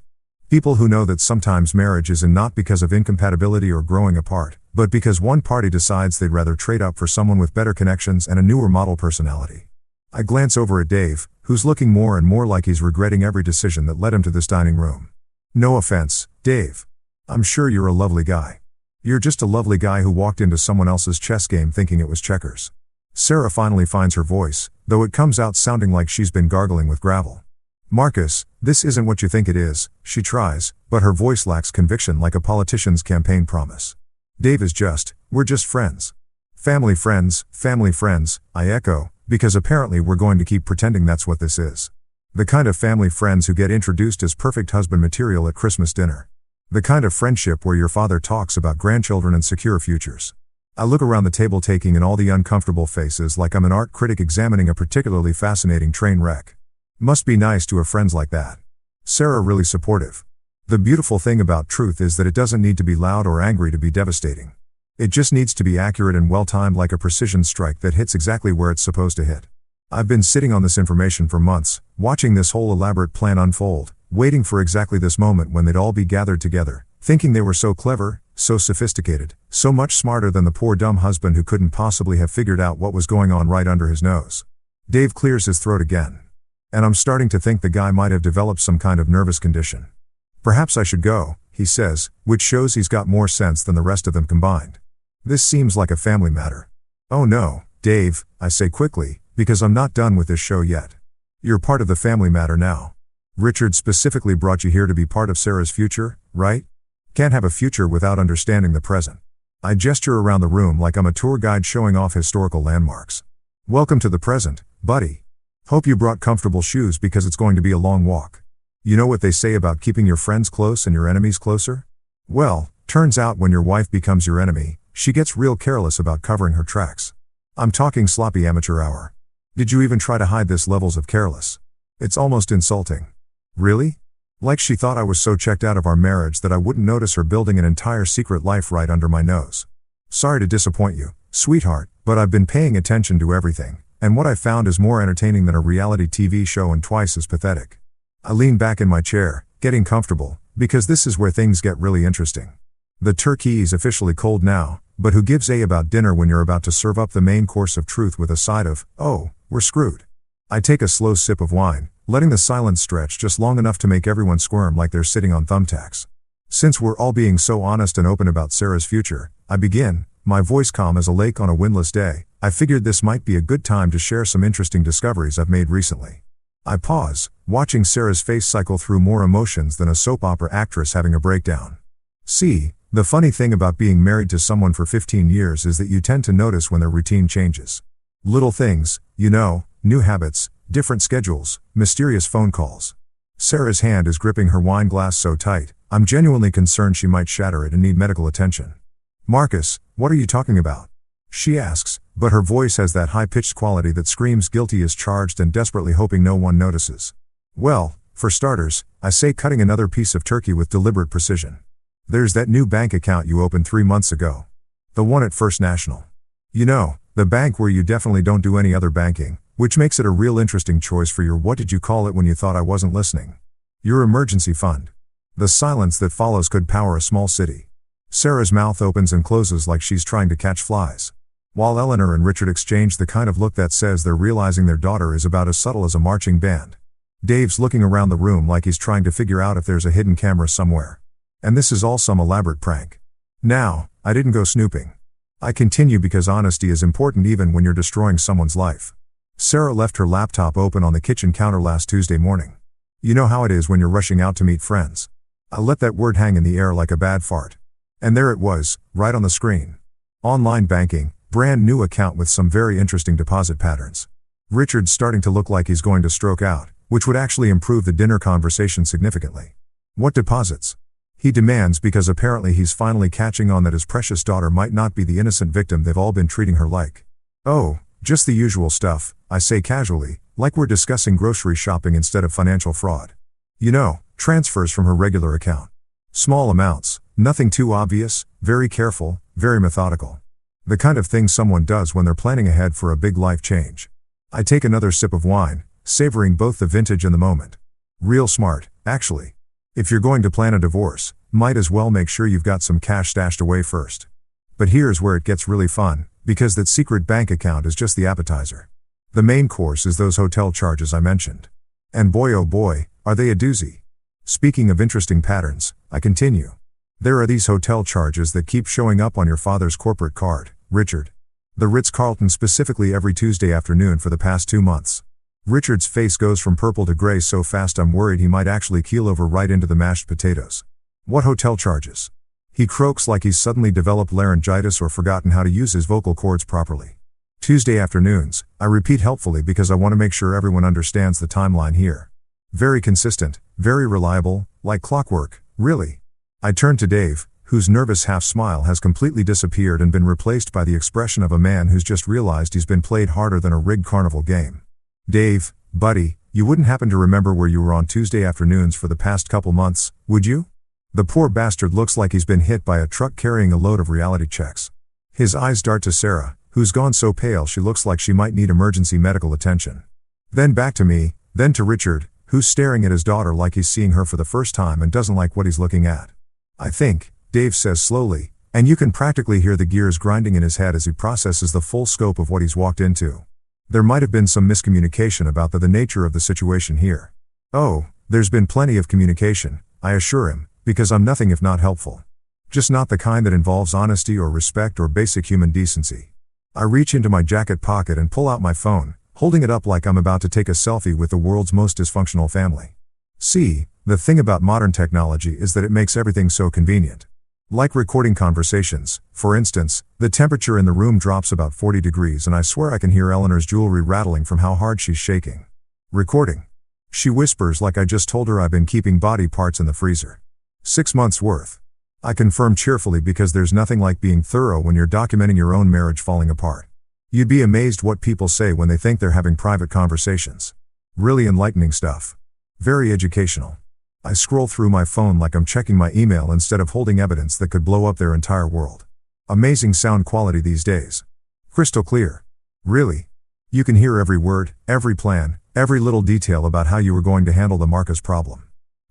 People who know that sometimes marriage isn't not because of incompatibility or growing apart, but because one party decides they'd rather trade up for someone with better connections and a newer model personality. I glance over at Dave, who's looking more and more like he's regretting every decision that led him to this dining room. No offense, Dave. I'm sure you're a lovely guy. You're just a lovely guy who walked into someone else's chess game thinking it was checkers. Sarah finally finds her voice, though it comes out sounding like she's been gargling with gravel. Marcus, this isn't what you think it is, she tries, but her voice lacks conviction like a politician's campaign promise. Dave is just, we're just friends. Family friends, I echo, because apparently we're going to keep pretending that's what this is. The kind of family friends who get introduced as perfect husband material at Christmas dinner. The kind of friendship where your father talks about grandchildren and secure futures. I look around the table taking in all the uncomfortable faces like I'm an art critic examining a particularly fascinating train wreck. Must be nice to have friends like that. Sarah really supportive. The beautiful thing about truth is that it doesn't need to be loud or angry to be devastating. It just needs to be accurate and well-timed like a precision strike that hits exactly where it's supposed to hit. I've been sitting on this information for months, watching this whole elaborate plan unfold, waiting for exactly this moment when they'd all be gathered together, thinking they were so clever, so sophisticated, so much smarter than the poor dumb husband who couldn't possibly have figured out what was going on right under his nose. Dave clears his throat again. And I'm starting to think the guy might have developed some kind of nervous condition. Perhaps I should go, he says, which shows he's got more sense than the rest of them combined. This seems like a family matter. Oh no, Dave, I say quickly, because I'm not done with this show yet. You're part of the family matter now. Richard specifically brought you here to be part of Sarah's future, right? Can't have a future without understanding the present. I gesture around the room like I'm a tour guide showing off historical landmarks. Welcome to the present, buddy. Hope you brought comfortable shoes because it's going to be a long walk. You know what they say about keeping your friends close and your enemies closer? Well, turns out when your wife becomes your enemy, she gets real careless about covering her tracks. I'm talking sloppy amateur hour. Did you even try to hide this levels of careless? It's almost insulting. Really? Like she thought I was so checked out of our marriage that I wouldn't notice her building an entire secret life right under my nose. Sorry to disappoint you, sweetheart, but I've been paying attention to everything. And what I found is more entertaining than a reality TV show and twice as pathetic. I lean back in my chair, getting comfortable, because this is where things get really interesting. The turkey's officially cold now, but who gives a about dinner when you're about to serve up the main course of truth with a side of, oh, we're screwed. I take a slow sip of wine, letting the silence stretch just long enough to make everyone squirm like they're sitting on thumbtacks. Since we're all being so honest and open about Sarah's future, I begin, my voice calm as a lake on a windless day. I figured this might be a good time to share some interesting discoveries I've made recently. I pause, watching Sarah's face cycle through more emotions than a soap opera actress having a breakdown. See, the funny thing about being married to someone for 15 years is that you tend to notice when their routine changes. Little things, new habits, different schedules, mysterious phone calls. Sarah's hand is gripping her wine glass so tight, I'm genuinely concerned she might shatter it and need medical attention. Marcus, what are you talking about? She asks, but her voice has that high-pitched quality that screams guilty as charged and desperately hoping no one notices. Well, for starters, I say cutting another piece of turkey with deliberate precision. There's that new bank account you opened 3 months ago. The one at First National. The bank where you definitely don't do any other banking, which makes it a real interesting choice for your what did you call it when you thought I wasn't listening. Your emergency fund. The silence that follows could power a small city. Sarah's mouth opens and closes like she's trying to catch flies. While Eleanor and Richard exchange the kind of look that says they're realizing their daughter is about as subtle as a marching band. Dave's looking around the room like he's trying to figure out if there's a hidden camera somewhere. And this is all some elaborate prank. Now, I didn't go snooping. I continue because honesty is important even when you're destroying someone's life. Sarah left her laptop open on the kitchen counter last Tuesday morning. You know how it is when you're rushing out to meet friends. I let that word hang in the air like a bad fart. And there it was, right on the screen. Online banking, brand new account with some very interesting deposit patterns. Richard's starting to look like he's going to stroke out, which would actually improve the dinner conversation significantly. What deposits? He demands because apparently he's finally catching on that his precious daughter might not be the innocent victim they've all been treating her like. Oh, just the usual stuff, I say casually, like we're discussing grocery shopping instead of financial fraud. Transfers from her regular account. Small amounts, nothing too obvious, very careful, very methodical. The kind of thing someone does when they're planning ahead for a big life change. I take another sip of wine, savoring both the vintage and the moment. Real smart, actually. If you're going to plan a divorce, might as well make sure you've got some cash stashed away first. But here's where it gets really fun, because that secret bank account is just the appetizer. The main course is those hotel charges I mentioned. And boy oh boy, are they a doozy. Speaking of interesting patterns, I continue. There are these hotel charges that keep showing up on your father's corporate card, Richard. The Ritz-Carlton specifically every Tuesday afternoon for the past 2 months. Richard's face goes from purple to gray so fast I'm worried he might actually keel over right into the mashed potatoes. What hotel charges? He croaks like he's suddenly developed laryngitis or forgotten how to use his vocal cords properly. Tuesday afternoons, I repeat helpfully because I want to make sure everyone understands the timeline here. Very consistent, very reliable, like clockwork, really. I turn to Dave, whose nervous half-smile has completely disappeared and been replaced by the expression of a man who's just realized he's been played harder than a rigged carnival game. Dave, buddy, you wouldn't happen to remember where you were on Tuesday afternoons for the past couple months, would you? The poor bastard looks like he's been hit by a truck carrying a load of reality checks. His eyes dart to Sarah, who's gone so pale she looks like she might need emergency medical attention. Then back to me, then to Richard, who's staring at his daughter like he's seeing her for the first time and doesn't like what he's looking at. I think, Dave says slowly, and you can practically hear the gears grinding in his head as he processes the full scope of what he's walked into. There might have been some miscommunication about the nature of the situation here. Oh, there's been plenty of communication, I assure him, because I'm nothing if not helpful. Just not the kind that involves honesty or respect or basic human decency. I reach into my jacket pocket and pull out my phone, holding it up like I'm about to take a selfie with the world's most dysfunctional family. See, the thing about modern technology is that it makes everything so convenient. Like recording conversations, for instance, the temperature in the room drops about 40 degrees and I swear I can hear Eleanor's jewelry rattling from how hard she's shaking. Recording. She whispers like I just told her I've been keeping body parts in the freezer. 6 months worth. I confirm cheerfully because there's nothing like being thorough when you're documenting your own marriage falling apart. You'd be amazed what people say when they think they're having private conversations. Really enlightening stuff. Very educational. I scroll through my phone like I'm checking my email instead of holding evidence that could blow up their entire world. Amazing sound quality these days. Crystal clear. Really. You can hear every word, every plan, every little detail about how you were going to handle the Marcus problem.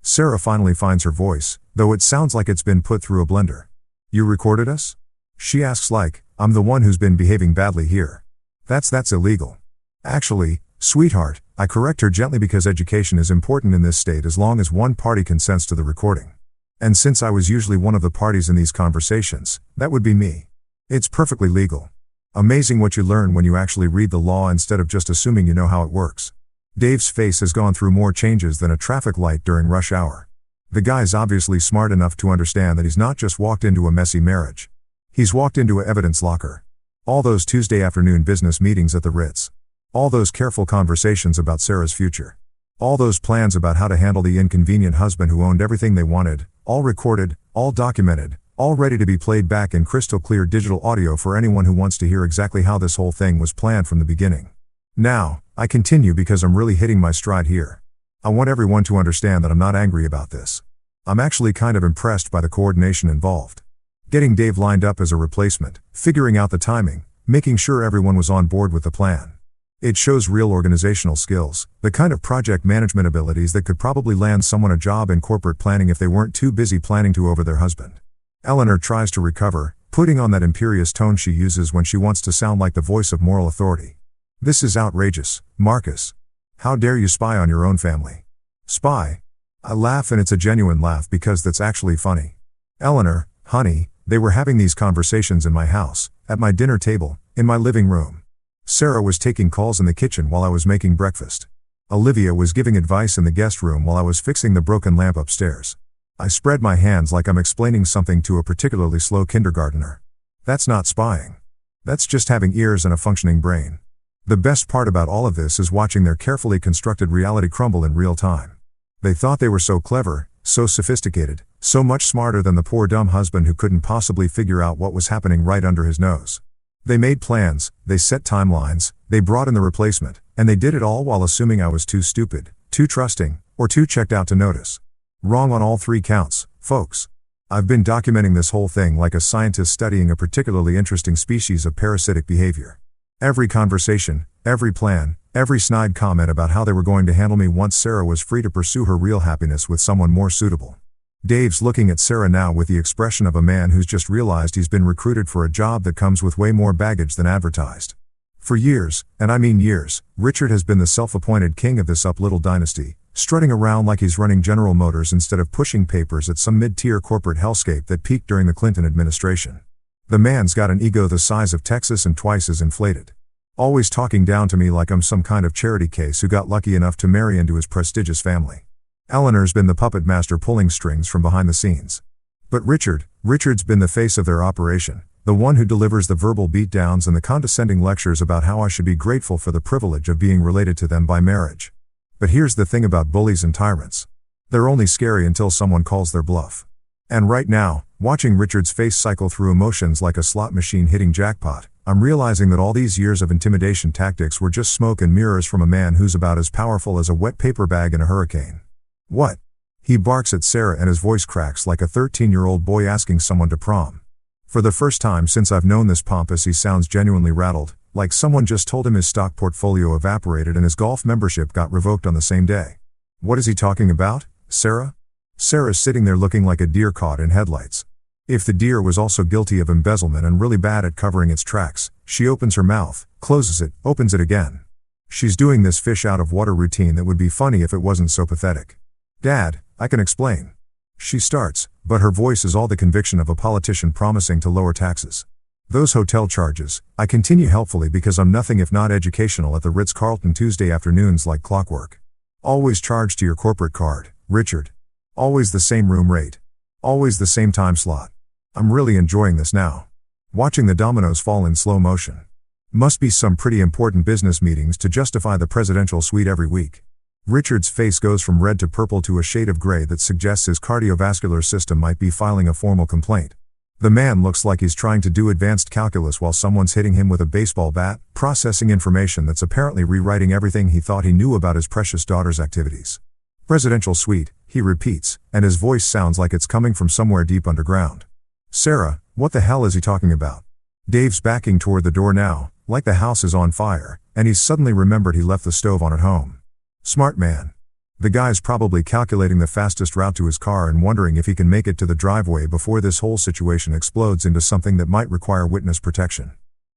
Sarah finally finds her voice, though it sounds like it's been put through a blender. You recorded us? She asks like, I'm the one who's been behaving badly here. That's illegal. Actually, sweetheart, I correct her gently because education is important in this state as long as one party consents to the recording. And since I was usually one of the parties in these conversations, that would be me. It's perfectly legal. Amazing what you learn when you actually read the law instead of just assuming you know how it works. Dave's face has gone through more changes than a traffic light during rush hour. The guy's obviously smart enough to understand that he's not just walked into a messy marriage. He's walked into an evidence locker. All those Tuesday afternoon business meetings at the Ritz. All those careful conversations about Sarah's future. All those plans about how to handle the inconvenient husband who owned everything they wanted, all recorded, all documented, all ready to be played back in crystal clear digital audio for anyone who wants to hear exactly how this whole thing was planned from the beginning. Now, I continue because I'm really hitting my stride here. I want everyone to understand that I'm not angry about this. I'm actually kind of impressed by the coordination involved. Getting Dave lined up as a replacement, figuring out the timing, making sure everyone was on board with the plan. It shows real organizational skills, the kind of project management abilities that could probably land someone a job in corporate planning if they weren't too busy planning to over their husband. Eleanor tries to recover, putting on that imperious tone she uses when she wants to sound like the voice of moral authority. This is outrageous, Marcus. How dare you spy on your own family? Spy? I laugh, and it's a genuine laugh because that's actually funny. Eleanor, honey, they were having these conversations in my house, at my dinner table, in my living room. Sarah was taking calls in the kitchen while I was making breakfast. Olivia was giving advice in the guest room while I was fixing the broken lamp upstairs. I spread my hands like I'm explaining something to a particularly slow kindergartner. That's not spying. That's just having ears and a functioning brain. The best part about all of this is watching their carefully constructed reality crumble in real time. They thought they were so clever, so sophisticated, so much smarter than the poor dumb husband who couldn't possibly figure out what was happening right under his nose. They made plans, they set timelines, they brought in the replacement, and they did it all while assuming I was too stupid, too trusting, or too checked out to notice. Wrong on all three counts, folks. I've been documenting this whole thing like a scientist studying a particularly interesting species of parasitic behavior. Every conversation, every plan, every snide comment about how they were going to handle me once Sarah was free to pursue her real happiness with someone more suitable. Dave's looking at Sarah now with the expression of a man who's just realized he's been recruited for a job that comes with way more baggage than advertised. For years, and I mean years, Richard has been the self-appointed king of this up little dynasty, strutting around like he's running General Motors instead of pushing papers at some mid-tier corporate hellscape that peaked during the Clinton administration. The man's got an ego the size of Texas and twice as inflated. Always talking down to me like I'm some kind of charity case who got lucky enough to marry into his prestigious family. Eleanor's been the puppet master pulling strings from behind the scenes. But Richard's been the face of their operation, the one who delivers the verbal beatdowns and the condescending lectures about how I should be grateful for the privilege of being related to them by marriage. But here's the thing about bullies and tyrants. They're only scary until someone calls their bluff. And right now, watching Richard's face cycle through emotions like a slot machine hitting jackpot, I'm realizing that all these years of intimidation tactics were just smoke and mirrors from a man who's about as powerful as a wet paper bag in a hurricane. What? He barks at Sarah and his voice cracks like a 13-year-old boy asking someone to prom. For the first time since I've known this pompous, he sounds genuinely rattled, like someone just told him his stock portfolio evaporated and his golf membership got revoked on the same day. What is he talking about, Sarah? Sarah's sitting there looking like a deer caught in headlights. If the deer was also guilty of embezzlement and really bad at covering its tracks, she opens her mouth, closes it, opens it again. She's doing this fish out of water routine that would be funny if it wasn't so pathetic. Dad, I can explain. She starts, but her voice is all the conviction of a politician promising to lower taxes. Those hotel charges, I continue helpfully because I'm nothing if not educational at the Ritz-Carlton Tuesday afternoons like clockwork. Always charged to your corporate card, Richard. Always the same room rate. Always the same time slot. I'm really enjoying this now. Watching the dominoes fall in slow motion. Must be some pretty important business meetings to justify the presidential suite every week. Richard's face goes from red to purple to a shade of gray that suggests his cardiovascular system might be filing a formal complaint. The man looks like he's trying to do advanced calculus while someone's hitting him with a baseball bat, processing information that's apparently rewriting everything he thought he knew about his precious daughter's activities. Presidential suite, he repeats, and his voice sounds like it's coming from somewhere deep underground. Sarah, what the hell is he talking about? Dave's backing toward the door now, like the house is on fire, and he's suddenly remembered he left the stove on at home. Smart man. The guy's probably calculating the fastest route to his car and wondering if he can make it to the driveway before this whole situation explodes into something that might require witness protection.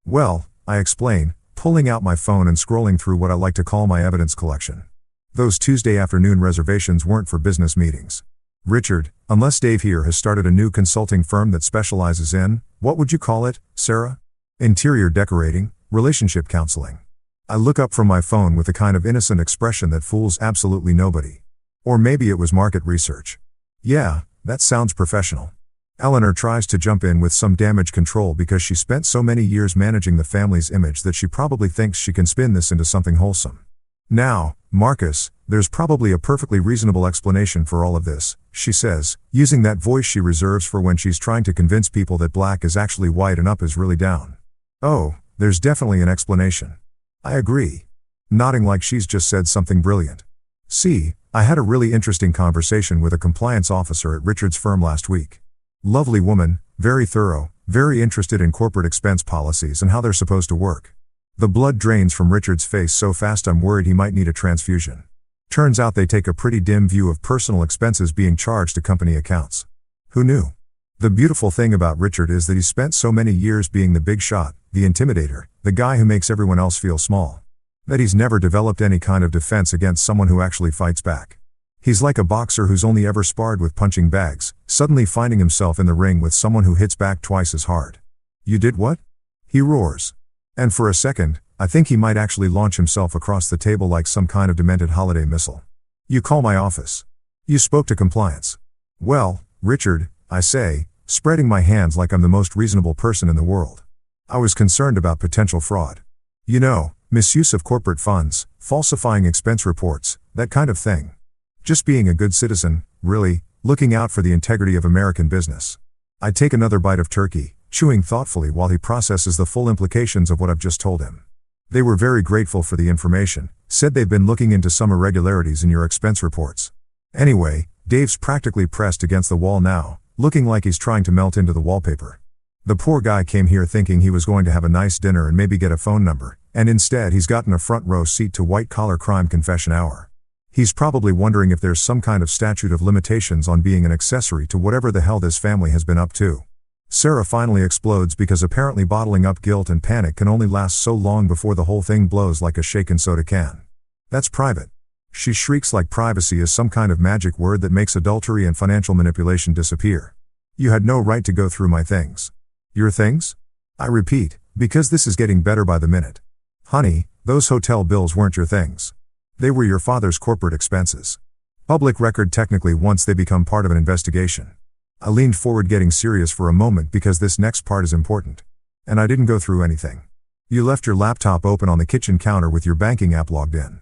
Well, I explain, pulling out my phone and scrolling through what I like to call my evidence collection. Those Tuesday afternoon reservations weren't for business meetings. Richard, unless Dave here has started a new consulting firm that specializes in, what would you call it, Sarah? Interior decorating, relationship counseling. I look up from my phone with a kind of innocent expression that fools absolutely nobody. Or maybe it was market research. Yeah, that sounds professional. Eleanor tries to jump in with some damage control because she spent so many years managing the family's image that she probably thinks she can spin this into something wholesome. Now, Marcus, there's probably a perfectly reasonable explanation for all of this, she says, using that voice she reserves for when she's trying to convince people that black is actually white and up is really down. Oh, there's definitely an explanation. I agree. Nodding like she's just said something brilliant. See, I had a really interesting conversation with a compliance officer at Richard's firm last week. Lovely woman, very thorough, very interested in corporate expense policies and how they're supposed to work. The blood drains from Richard's face so fast I'm worried he might need a transfusion. Turns out they take a pretty dim view of personal expenses being charged to company accounts. Who knew? The beautiful thing about Richard is that he spent so many years being the big shot, the intimidator, the guy who makes everyone else feel small. That he's never developed any kind of defense against someone who actually fights back. He's like a boxer who's only ever sparred with punching bags, suddenly finding himself in the ring with someone who hits back twice as hard. You did what? He roars. And for a second, I think he might actually launch himself across the table like some kind of demented holiday missile. You call my office. You spoke to compliance. Well, Richard, I say, spreading my hands like I'm the most reasonable person in the world. I was concerned about potential fraud. You know, misuse of corporate funds, falsifying expense reports, that kind of thing. Just being a good citizen, really, looking out for the integrity of American business. I take another bite of turkey, chewing thoughtfully while he processes the full implications of what I've just told him. They were very grateful for the information, said they've been looking into some irregularities in your expense reports. Anyway, Dave's practically pressed against the wall now, looking like he's trying to melt into the wallpaper. The poor guy came here thinking he was going to have a nice dinner and maybe get a phone number, and instead he's gotten a front row seat to white-collar crime confession hour. He's probably wondering if there's some kind of statute of limitations on being an accessory to whatever the hell this family has been up to. Sarah finally explodes because apparently bottling up guilt and panic can only last so long before the whole thing blows like a shaken soda can. That's private. She shrieks like privacy is some kind of magic word that makes adultery and financial manipulation disappear. You had no right to go through my things. Your things? I repeat, because this is getting better by the minute. Honey, those hotel bills weren't your things. They were your father's corporate expenses. Public record technically once they become part of an investigation. I leaned forward getting serious for a moment because this next part is important. And I didn't go through anything. You left your laptop open on the kitchen counter with your banking app logged in.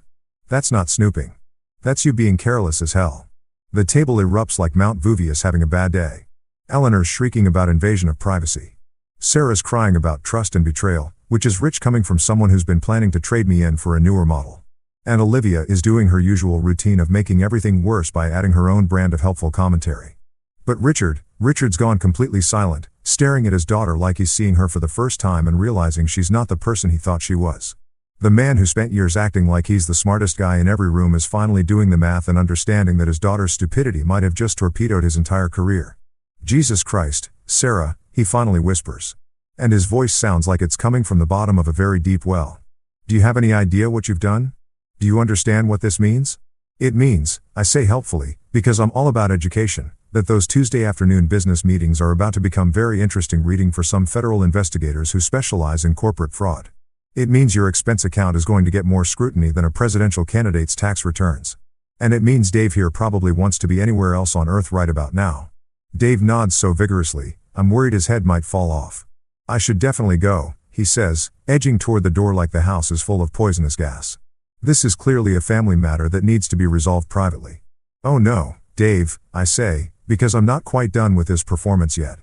That's not snooping. That's you being careless as hell. The table erupts like Mount Vesuvius having a bad day. Eleanor's shrieking about invasion of privacy. Sarah's crying about trust and betrayal, which is rich coming from someone who's been planning to trade me in for a newer model. And Olivia is doing her usual routine of making everything worse by adding her own brand of helpful commentary. But Richard's gone completely silent, staring at his daughter like he's seeing her for the first time and realizing she's not the person he thought she was. The man who spent years acting like he's the smartest guy in every room is finally doing the math and understanding that his daughter's stupidity might have just torpedoed his entire career. Jesus Christ, Sarah, he finally whispers. And his voice sounds like it's coming from the bottom of a very deep well. Do you have any idea what you've done? Do you understand what this means? It means, I say helpfully, because I'm all about education, that those Tuesday afternoon business meetings are about to become very interesting reading for some federal investigators who specialize in corporate fraud. It means your expense account is going to get more scrutiny than a presidential candidate's tax returns. And it means Dave here probably wants to be anywhere else on earth right about now. Dave nods so vigorously, I'm worried his head might fall off. I should definitely go, he says, edging toward the door like the house is full of poisonous gas. This is clearly a family matter that needs to be resolved privately. Oh no, Dave, I say, because I'm not quite done with this performance yet.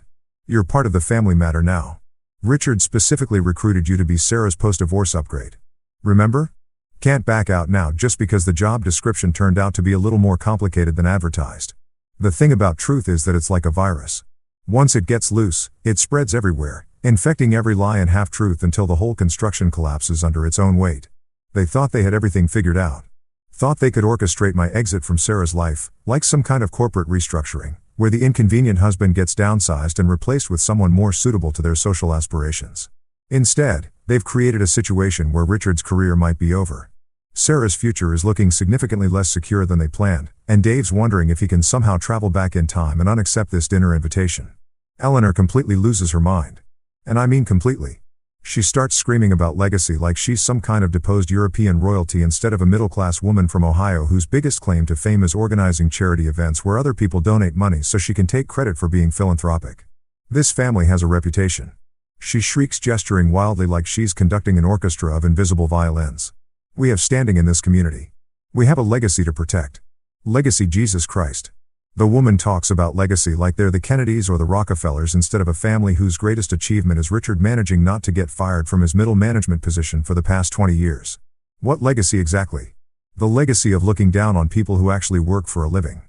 You're part of the family matter now. Richard specifically recruited you to be Sarah's post-divorce upgrade. Remember? Can't back out now just because the job description turned out to be a little more complicated than advertised. The thing about truth is that it's like a virus. Once it gets loose, it spreads everywhere, infecting every lie and half-truth until the whole construction collapses under its own weight. They thought they had everything figured out. Thought they could orchestrate my exit from Sarah's life, like some kind of corporate restructuring, where the inconvenient husband gets downsized and replaced with someone more suitable to their social aspirations. Instead, they've created a situation where Richard's career might be over. Sarah's future is looking significantly less secure than they planned, and Dave's wondering if he can somehow travel back in time and unaccept this dinner invitation. Eleanor completely loses her mind. And I mean completely. She starts screaming about legacy like she's some kind of deposed European royalty instead of a middle-class woman from Ohio whose biggest claim to fame is organizing charity events where other people donate money so she can take credit for being philanthropic. This family has a reputation. She shrieks, gesturing wildly like she's conducting an orchestra of invisible violins. We have standing in this community. We have a legacy to protect. Legacy, Jesus Christ. The woman talks about legacy like they're the Kennedys or the Rockefellers instead of a family whose greatest achievement is Richard managing not to get fired from his middle management position for the past 20 years. What legacy exactly? The legacy of looking down on people who actually work for a living.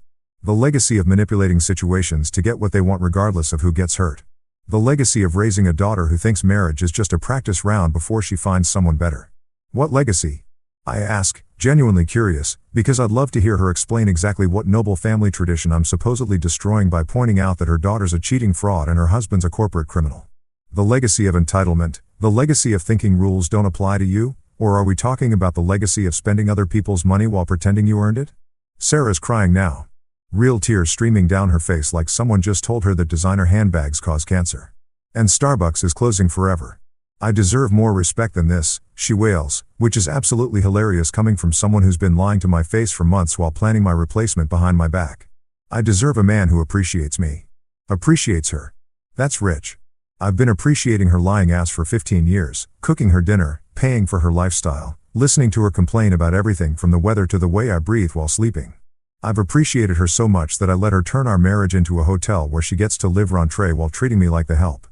The legacy of manipulating situations to get what they want regardless of who gets hurt. The legacy of raising a daughter who thinks marriage is just a practice round before she finds someone better. What legacy? I ask, genuinely curious, because I'd love to hear her explain exactly what noble family tradition I'm supposedly destroying by pointing out that her daughter's a cheating fraud and her husband's a corporate criminal. The legacy of entitlement, the legacy of thinking rules don't apply to you, or are we talking about the legacy of spending other people's money while pretending you earned it? Sarah's crying now. Real tears streaming down her face like someone just told her that designer handbags cause cancer. And Starbucks is closing forever. I deserve more respect than this, she wails, which is absolutely hilarious coming from someone who's been lying to my face for months while planning my replacement behind my back. I deserve a man who appreciates me. Appreciates her. That's rich. I've been appreciating her lying ass for 15 years, cooking her dinner, paying for her lifestyle, listening to her complain about everything from the weather to the way I breathe while sleeping. I've appreciated her so much that I let her turn our marriage into a hotel where she gets to live rentrée while treating me like the help.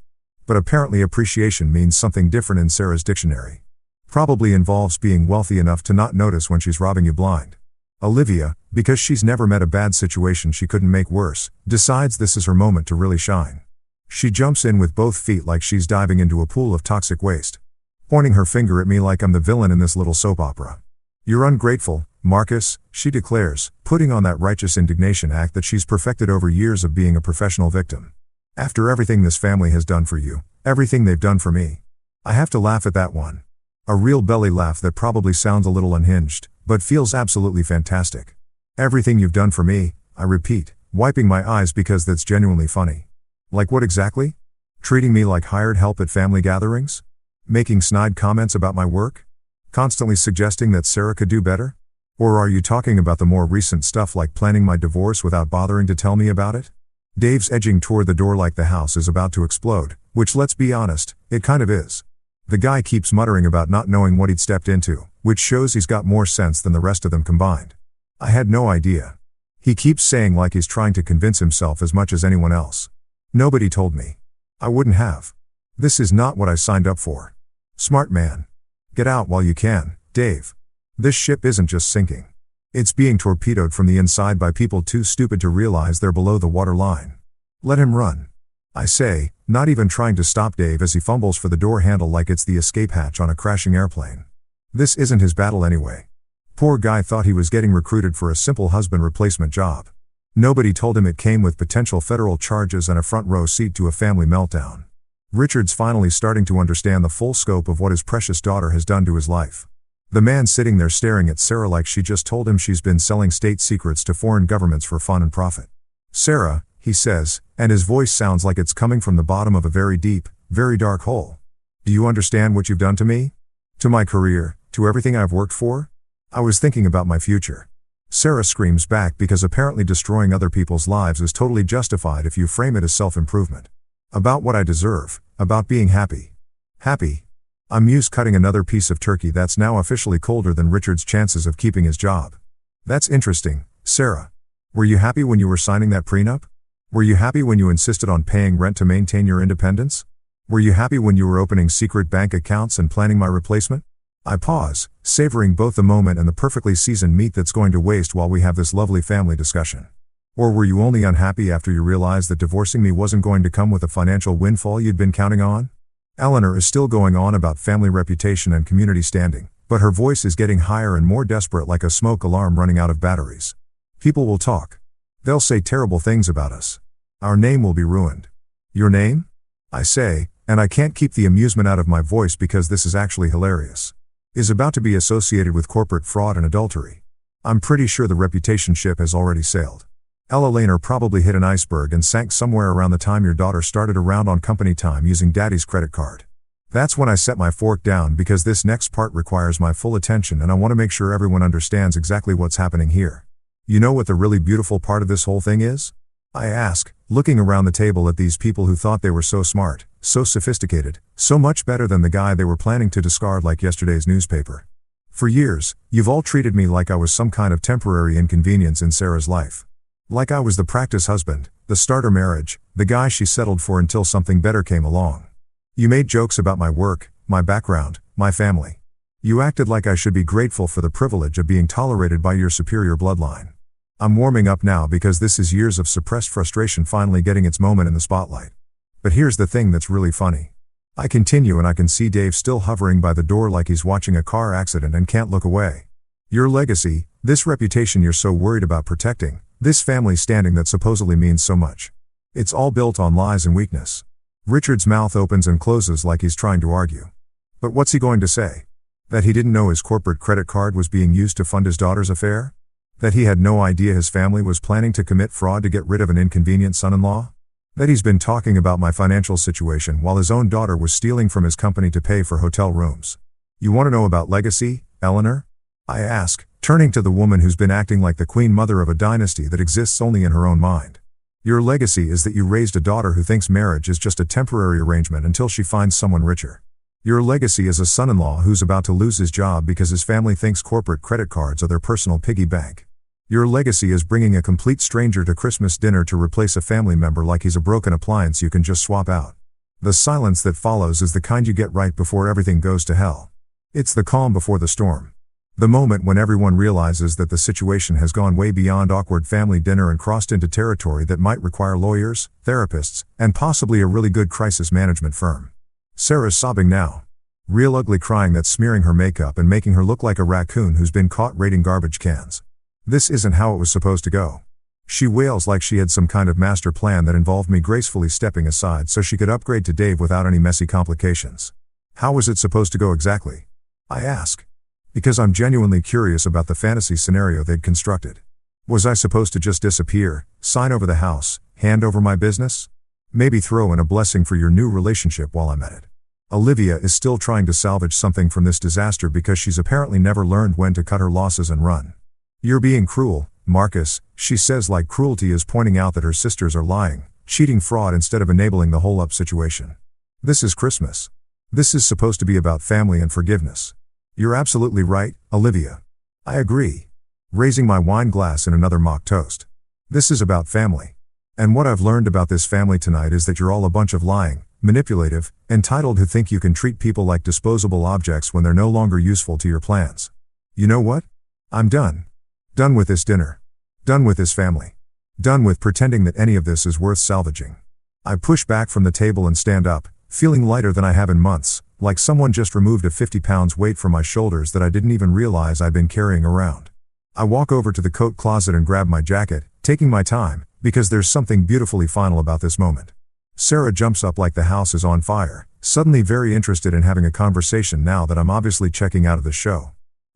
But apparently appreciation means something different in Sarah's dictionary. Probably involves being wealthy enough to not notice when she's robbing you blind. Olivia, because she's never met a bad situation she couldn't make worse, decides this is her moment to really shine. She jumps in with both feet like she's diving into a pool of toxic waste. Pointing her finger at me like I'm the villain in this little soap opera. You're ungrateful, Marcus, she declares, putting on that righteous indignation act that she's perfected over years of being a professional victim. After everything this family has done for you, everything they've done for me. I have to laugh at that one. A real belly laugh that probably sounds a little unhinged, but feels absolutely fantastic. Everything you've done for me, I repeat, wiping my eyes because that's genuinely funny. Like what exactly? Treating me like hired help at family gatherings? Making snide comments about my work? Constantly suggesting that Sarah could do better? Or are you talking about the more recent stuff like planning my divorce without bothering to tell me about it? Dave's edging toward the door like the house is about to explode, which let's be honest, it kind of is. The guy keeps muttering about not knowing what he'd stepped into, which shows he's got more sense than the rest of them combined. I had no idea. He keeps saying like he's trying to convince himself as much as anyone else. Nobody told me. I wouldn't have. This is not what I signed up for. Smart man. Get out while you can, Dave. This ship isn't just sinking. It's being torpedoed from the inside by people too stupid to realize they're below the water line. Let him run. I say, not even trying to stop Dave as he fumbles for the door handle like it's the escape hatch on a crashing airplane. This isn't his battle anyway. Poor guy thought he was getting recruited for a simple husband replacement job. Nobody told him it came with potential federal charges and a front row seat to a family meltdown. Richard's finally starting to understand the full scope of what his precious daughter has done to his life. The man sitting there staring at Sarah like she just told him she's been selling state secrets to foreign governments for fun and profit. Sarah, he says, and his voice sounds like it's coming from the bottom of a very deep, very dark hole. Do you understand what you've done to me? To my career, to everything I've worked for? I was thinking about my future. Sarah screams back because apparently destroying other people's lives is totally justified if you frame it as self-improvement. About what I deserve, about being happy. Happy? I'm used cutting another piece of turkey that's now officially colder than Richard's chances of keeping his job. That's interesting, Sarah. Were you happy when you were signing that prenup? Were you happy when you insisted on paying rent to maintain your independence? Were you happy when you were opening secret bank accounts and planning my replacement? I pause, savoring both the moment and the perfectly seasoned meat that's going to waste while we have this lovely family discussion. Or were you only unhappy after you realized that divorcing me wasn't going to come with a financial windfall you'd been counting on? Eleanor is still going on about family reputation and community standing, but her voice is getting higher and more desperate like a smoke alarm running out of batteries. People will talk. They'll say terrible things about us. Our name will be ruined. Your name? I say, and I can't keep the amusement out of my voice because this is actually hilarious. Is about to be associated with corporate fraud and adultery. I'm pretty sure the reputation ship has already sailed. Ella Laner probably hit an iceberg and sank somewhere around the time your daughter started around on company time using daddy's credit card. That's when I set my fork down because this next part requires my full attention and I want to make sure everyone understands exactly what's happening here. You know what the really beautiful part of this whole thing is? I ask, looking around the table at these people who thought they were so smart, so sophisticated, so much better than the guy they were planning to discard like yesterday's newspaper. For years, you've all treated me like I was some kind of temporary inconvenience in Sarah's life. Like I was the practice husband, the starter marriage, the guy she settled for until something better came along. You made jokes about my work, my background, my family. You acted like I should be grateful for the privilege of being tolerated by your superior bloodline. I'm warming up now because this is years of suppressed frustration finally getting its moment in the spotlight. But here's the thing that's really funny. I continue and I can see Dave still hovering by the door like he's watching a car accident and can't look away. Your legacy, this reputation you're so worried about protecting, this family standing that supposedly means so much. It's all built on lies and weakness. Richard's mouth opens and closes like he's trying to argue. But what's he going to say? That he didn't know his corporate credit card was being used to fund his daughter's affair? That he had no idea his family was planning to commit fraud to get rid of an inconvenient son-in-law? That he's been talking about my financial situation while his own daughter was stealing from his company to pay for hotel rooms? You want to know about legacy, Eleanor? I ask, turning to the woman who's been acting like the queen mother of a dynasty that exists only in her own mind. Your legacy is that you raised a daughter who thinks marriage is just a temporary arrangement until she finds someone richer. Your legacy is a son-in-law who's about to lose his job because his family thinks corporate credit cards are their personal piggy bank. Your legacy is bringing a complete stranger to Christmas dinner to replace a family member like he's a broken appliance you can just swap out. The silence that follows is the kind you get right before everything goes to hell. It's the calm before the storm. The moment when everyone realizes that the situation has gone way beyond awkward family dinner and crossed into territory that might require lawyers, therapists, and possibly a really good crisis management firm. Sarah's sobbing now. Real ugly crying that's smearing her makeup and making her look like a raccoon who's been caught raiding garbage cans. This isn't how it was supposed to go. She wails like she had some kind of master plan that involved me gracefully stepping aside so she could upgrade to Dave without any messy complications. How was it supposed to go exactly? I ask. Because I'm genuinely curious about the fantasy scenario they'd constructed. Was I supposed to just disappear, sign over the house, hand over my business? Maybe throw in a blessing for your new relationship while I'm at it. Olivia is still trying to salvage something from this disaster because she's apparently never learned when to cut her losses and run. You're being cruel, Marcus, she says like cruelty is pointing out that her sisters are lying, cheating fraud instead of enabling the whole up situation. This is Christmas. This is supposed to be about family and forgiveness. You're absolutely right, Olivia. I agree. Raising my wine glass in another mock toast. This is about family. And what I've learned about this family tonight is that you're all a bunch of lying, manipulative, entitled who think you can treat people like disposable objects when they're no longer useful to your plans. You know what? I'm done. Done with this dinner. Done with this family. Done with pretending that any of this is worth salvaging. I push back from the table and stand up, feeling lighter than I have in months, like someone just removed a 50 pounds weight from my shoulders that I didn't even realize I'd been carrying around. I walk over to the coat closet and grab my jacket, taking my time, because there's something beautifully final about this moment. Sarah jumps up like the house is on fire, suddenly very interested in having a conversation now that I'm obviously checking out of the show.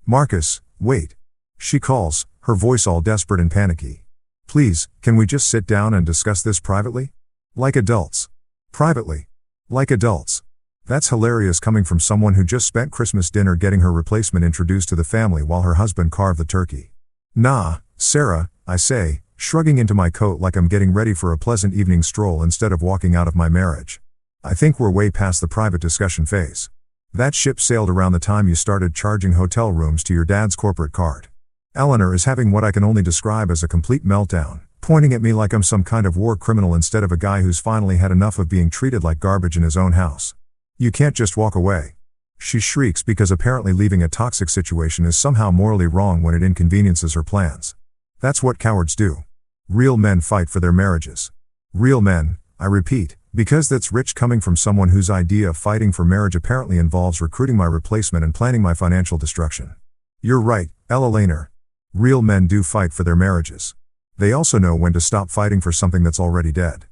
Marcus, wait. She calls, her voice all desperate and panicky. Please, can we just sit down and discuss this privately? Like adults. Privately. Like adults. That's hilarious coming from someone who just spent Christmas dinner getting her replacement introduced to the family while her husband carved the turkey. Nah, Sarah, I say, shrugging into my coat like I'm getting ready for a pleasant evening stroll instead of walking out of my marriage. I think we're way past the private discussion phase. That ship sailed around the time you started charging hotel rooms to your dad's corporate card. Eleanor is having what I can only describe as a complete meltdown, pointing at me like I'm some kind of war criminal instead of a guy who's finally had enough of being treated like garbage in his own house. You can't just walk away. She shrieks because apparently leaving a toxic situation is somehow morally wrong when it inconveniences her plans. That's what cowards do. Real men fight for their marriages. Real men, I repeat, because that's rich coming from someone whose idea of fighting for marriage apparently involves recruiting my replacement and planning my financial destruction. You're right, Eleanor. Real men do fight for their marriages. They also know when to stop fighting for something that's already dead.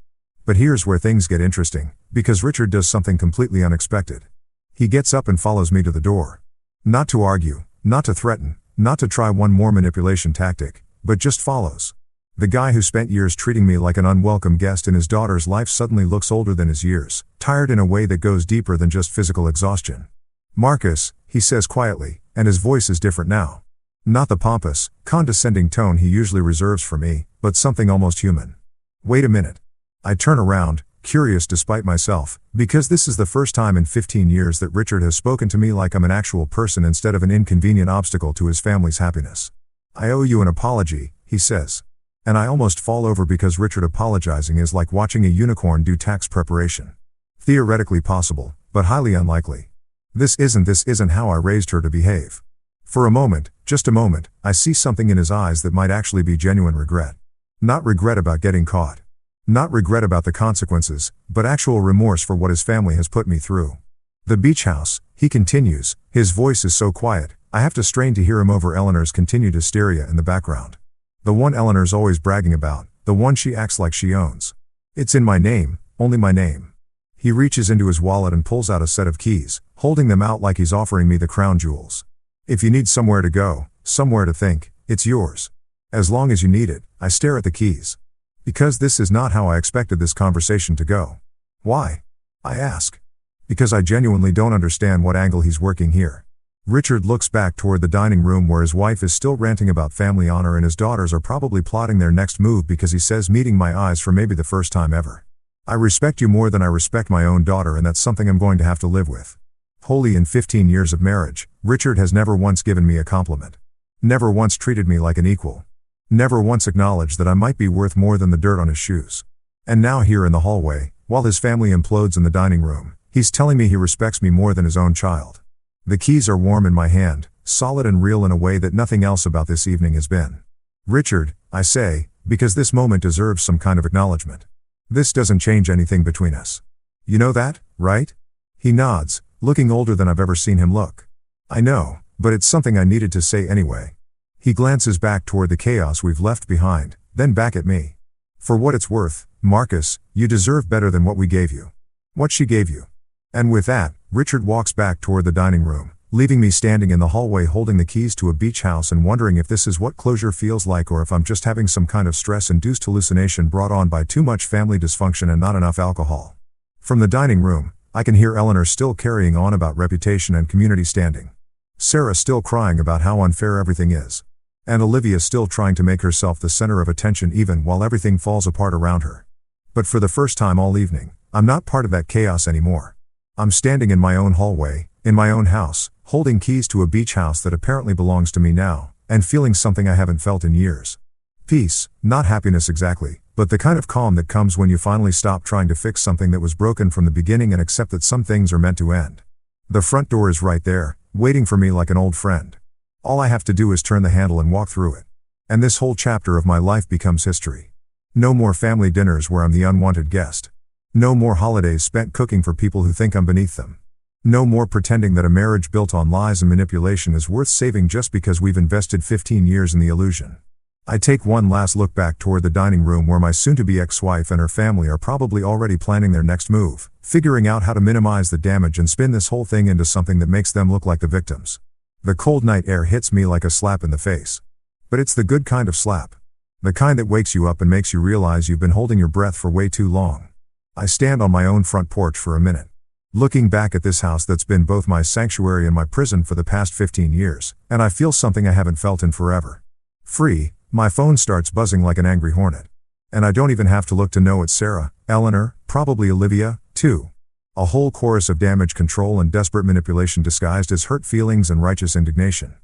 But here's where things get interesting, because Richard does something completely unexpected. He gets up and follows me to the door. Not to argue, not to threaten, not to try one more manipulation tactic, but just follows. The guy who spent years treating me like an unwelcome guest in his daughter's life suddenly looks older than his years, tired in a way that goes deeper than just physical exhaustion. "Marcus," he says quietly, and his voice is different now. Not the pompous, condescending tone he usually reserves for me, but something almost human. "Wait a minute." I turn around, curious despite myself, because this is the first time in 15 years that Richard has spoken to me like I'm an actual person instead of an inconvenient obstacle to his family's happiness. "I owe you an apology," he says. And I almost fall over because Richard apologizing is like watching a unicorn do tax preparation. Theoretically possible, but highly unlikely. This isn't how I raised her to behave. For a moment, just a moment, I see something in his eyes that might actually be genuine regret. Not regret about getting caught. Not regret about the consequences, but actual remorse for what his family has put me through. "The beach house," he continues, his voice is so quiet, I have to strain to hear him over Eleanor's continued hysteria in the background. The one Eleanor's always bragging about, the one she acts like she owns. "It's in my name, only my name." He reaches into his wallet and pulls out a set of keys, holding them out like he's offering me the crown jewels. "If you need somewhere to go, somewhere to think, it's yours. As long as you need it." I stare at the keys. Because this is not how I expected this conversation to go. "Why?" I ask. Because I genuinely don't understand what angle he's working here. Richard looks back toward the dining room where his wife is still ranting about family honor and his daughters are probably plotting their next move because he says, meeting my eyes for maybe the first time ever, "I respect you more than I respect my own daughter, and that's something I'm going to have to live with." Wholly in 15 years of marriage, Richard has never once given me a compliment. Never once treated me like an equal. Never once acknowledged that I might be worth more than the dirt on his shoes. And now here in the hallway, while his family implodes in the dining room, he's telling me he respects me more than his own child. The keys are warm in my hand, solid and real in a way that nothing else about this evening has been. "Richard," I say, because this moment deserves some kind of acknowledgement. "This doesn't change anything between us. You know that, right?" He nods, looking older than I've ever seen him look. "I know, but it's something I needed to say anyway." He glances back toward the chaos we've left behind, then back at me. "For what it's worth, Marcus, you deserve better than what we gave you. What she gave you." And with that, Richard walks back toward the dining room, leaving me standing in the hallway holding the keys to a beach house and wondering if this is what closure feels like or if I'm just having some kind of stress-induced hallucination brought on by too much family dysfunction and not enough alcohol. From the dining room, I can hear Eleanor still carrying on about reputation and community standing. Sarah still crying about how unfair everything is. And Olivia still trying to make herself the center of attention even while everything falls apart around her. But for the first time all evening, I'm not part of that chaos anymore. I'm standing in my own hallway, in my own house, holding keys to a beach house that apparently belongs to me now, and feeling something I haven't felt in years. Peace, not happiness exactly, but the kind of calm that comes when you finally stop trying to fix something that was broken from the beginning and accept that some things are meant to end. The front door is right there, waiting for me like an old friend. All I have to do is turn the handle and walk through it. And this whole chapter of my life becomes history. No more family dinners where I'm the unwanted guest. No more holidays spent cooking for people who think I'm beneath them. No more pretending that a marriage built on lies and manipulation is worth saving just because we've invested 15 years in the illusion. I take one last look back toward the dining room where my soon-to-be ex-wife and her family are probably already planning their next move, figuring out how to minimize the damage and spin this whole thing into something that makes them look like the victims. The cold night air hits me like a slap in the face. But it's the good kind of slap. The kind that wakes you up and makes you realize you've been holding your breath for way too long. I stand on my own front porch for a minute, looking back at this house that's been both my sanctuary and my prison for the past 15 years, and I feel something I haven't felt in forever. Free. My phone starts buzzing like an angry hornet. And I don't even have to look to know it's Sarah, Eleanor, probably Olivia, too. A whole chorus of damage control and desperate manipulation disguised as hurt feelings and righteous indignation.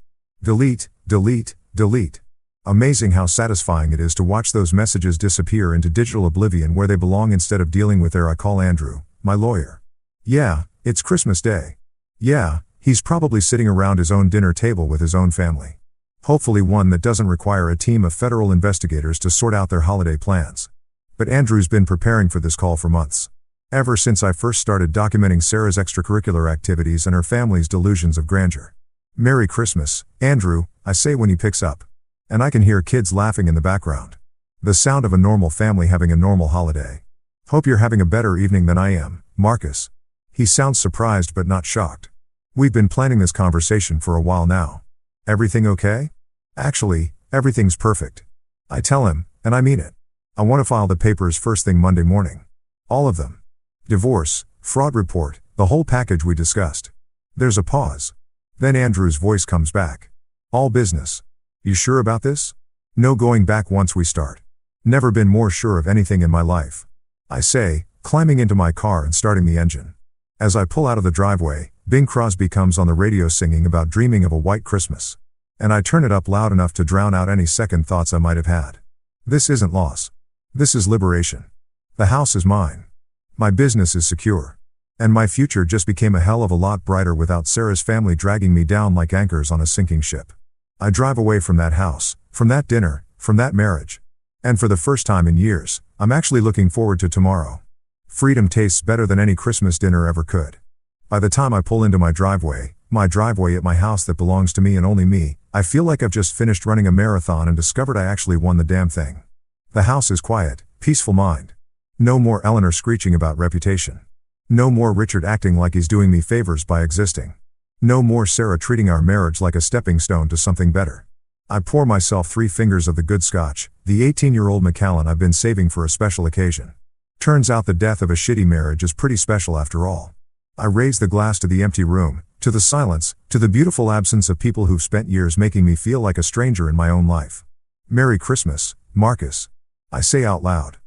Delete, delete, delete. Amazing how satisfying it is to watch those messages disappear into digital oblivion where they belong instead of dealing with I call Andrew, my lawyer. Yeah, it's Christmas Day. Yeah, he's probably sitting around his own dinner table with his own family. Hopefully one that doesn't require a team of federal investigators to sort out their holiday plans. But Andrew's been preparing for this call for months. Ever since I first started documenting Sarah's extracurricular activities and her family's delusions of grandeur. "Merry Christmas, Andrew," I say when he picks up. And I can hear kids laughing in the background. The sound of a normal family having a normal holiday. "Hope you're having a better evening than I am, Marcus." He sounds surprised but not shocked. We've been planning this conversation for a while now. "Everything okay?" "Actually, everything's perfect." I tell him, And I mean it. I want to file the papers first thing Monday morning. All of them. Divorce, fraud report, the whole package we discussed. There's a pause. Then Andrew's voice comes back. All business. You sure about this? No going back once we start. Never been more sure of anything in my life. I say, climbing into my car and starting the engine. As I pull out of the driveway, Bing Crosby comes on the radio singing about dreaming of a white Christmas. And I turn it up loud enough to drown out any second thoughts I might have had. This isn't loss. This is liberation. The house is mine. My business is secure. And my future just became a hell of a lot brighter without Sarah's family dragging me down like anchors on a sinking ship. I drive away from that house, from that dinner, from that marriage. And for the first time in years, I'm actually looking forward to tomorrow. Freedom tastes better than any Christmas dinner ever could. By the time I pull into my driveway at my house that belongs to me and only me, I feel like I've just finished running a marathon and discovered I actually won the damn thing. The house is quiet, peaceful mind. No more Eleanor screeching about reputation. No more Richard acting like he's doing me favors by existing. No more Sarah treating our marriage like a stepping stone to something better. I pour myself 3 fingers of the good scotch, the 18-year-old Macallan I've been saving for a special occasion. Turns out the death of a shitty marriage is pretty special after all. I raise the glass to the empty room, to the silence, to the beautiful absence of people who've spent years making me feel like a stranger in my own life. Merry Christmas, Marcus. I say out loud.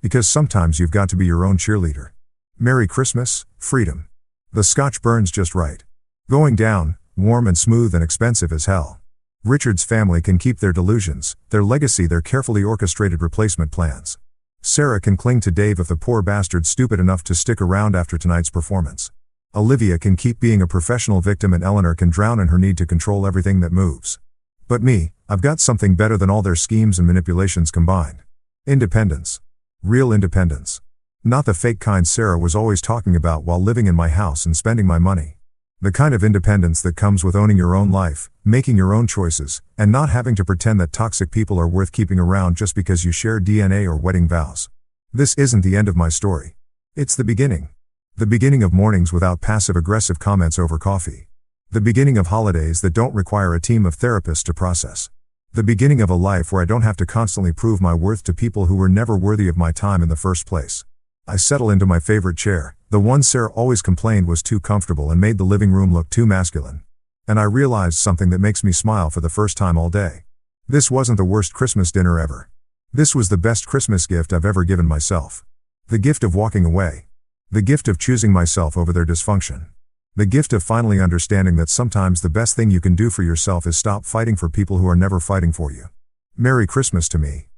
Because sometimes you've got to be your own cheerleader. Merry Christmas, freedom. The scotch burns just right. Going down, warm and smooth and expensive as hell. Richard's family can keep their delusions, their legacy, their carefully orchestrated replacement plans. Sarah can cling to Dave if the poor bastard's stupid enough to stick around after tonight's performance. Olivia can keep being a professional victim and Eleanor can drown in her need to control everything that moves. But me, I've got something better than all their schemes and manipulations combined. Independence. Real independence. Not the fake kind Sarah was always talking about while living in my house and spending my money. The kind of independence that comes with owning your own life, making your own choices, and not having to pretend that toxic people are worth keeping around just because you share DNA or wedding vows. This isn't the end of my story. It's the beginning. The beginning of mornings without passive-aggressive comments over coffee. The beginning of holidays that don't require a team of therapists to process. The beginning of a life where I don't have to constantly prove my worth to people who were never worthy of my time in the first place. I settle into my favorite chair, the one Sarah always complained was too comfortable and made the living room look too masculine. And I realized something that makes me smile for the first time all day. This wasn't the worst Christmas dinner ever. This was the best Christmas gift I've ever given myself. The gift of walking away. The gift of choosing myself over their dysfunction. The gift of finally understanding that sometimes the best thing you can do for yourself is stop fighting for people who are never fighting for you. Merry Christmas to me.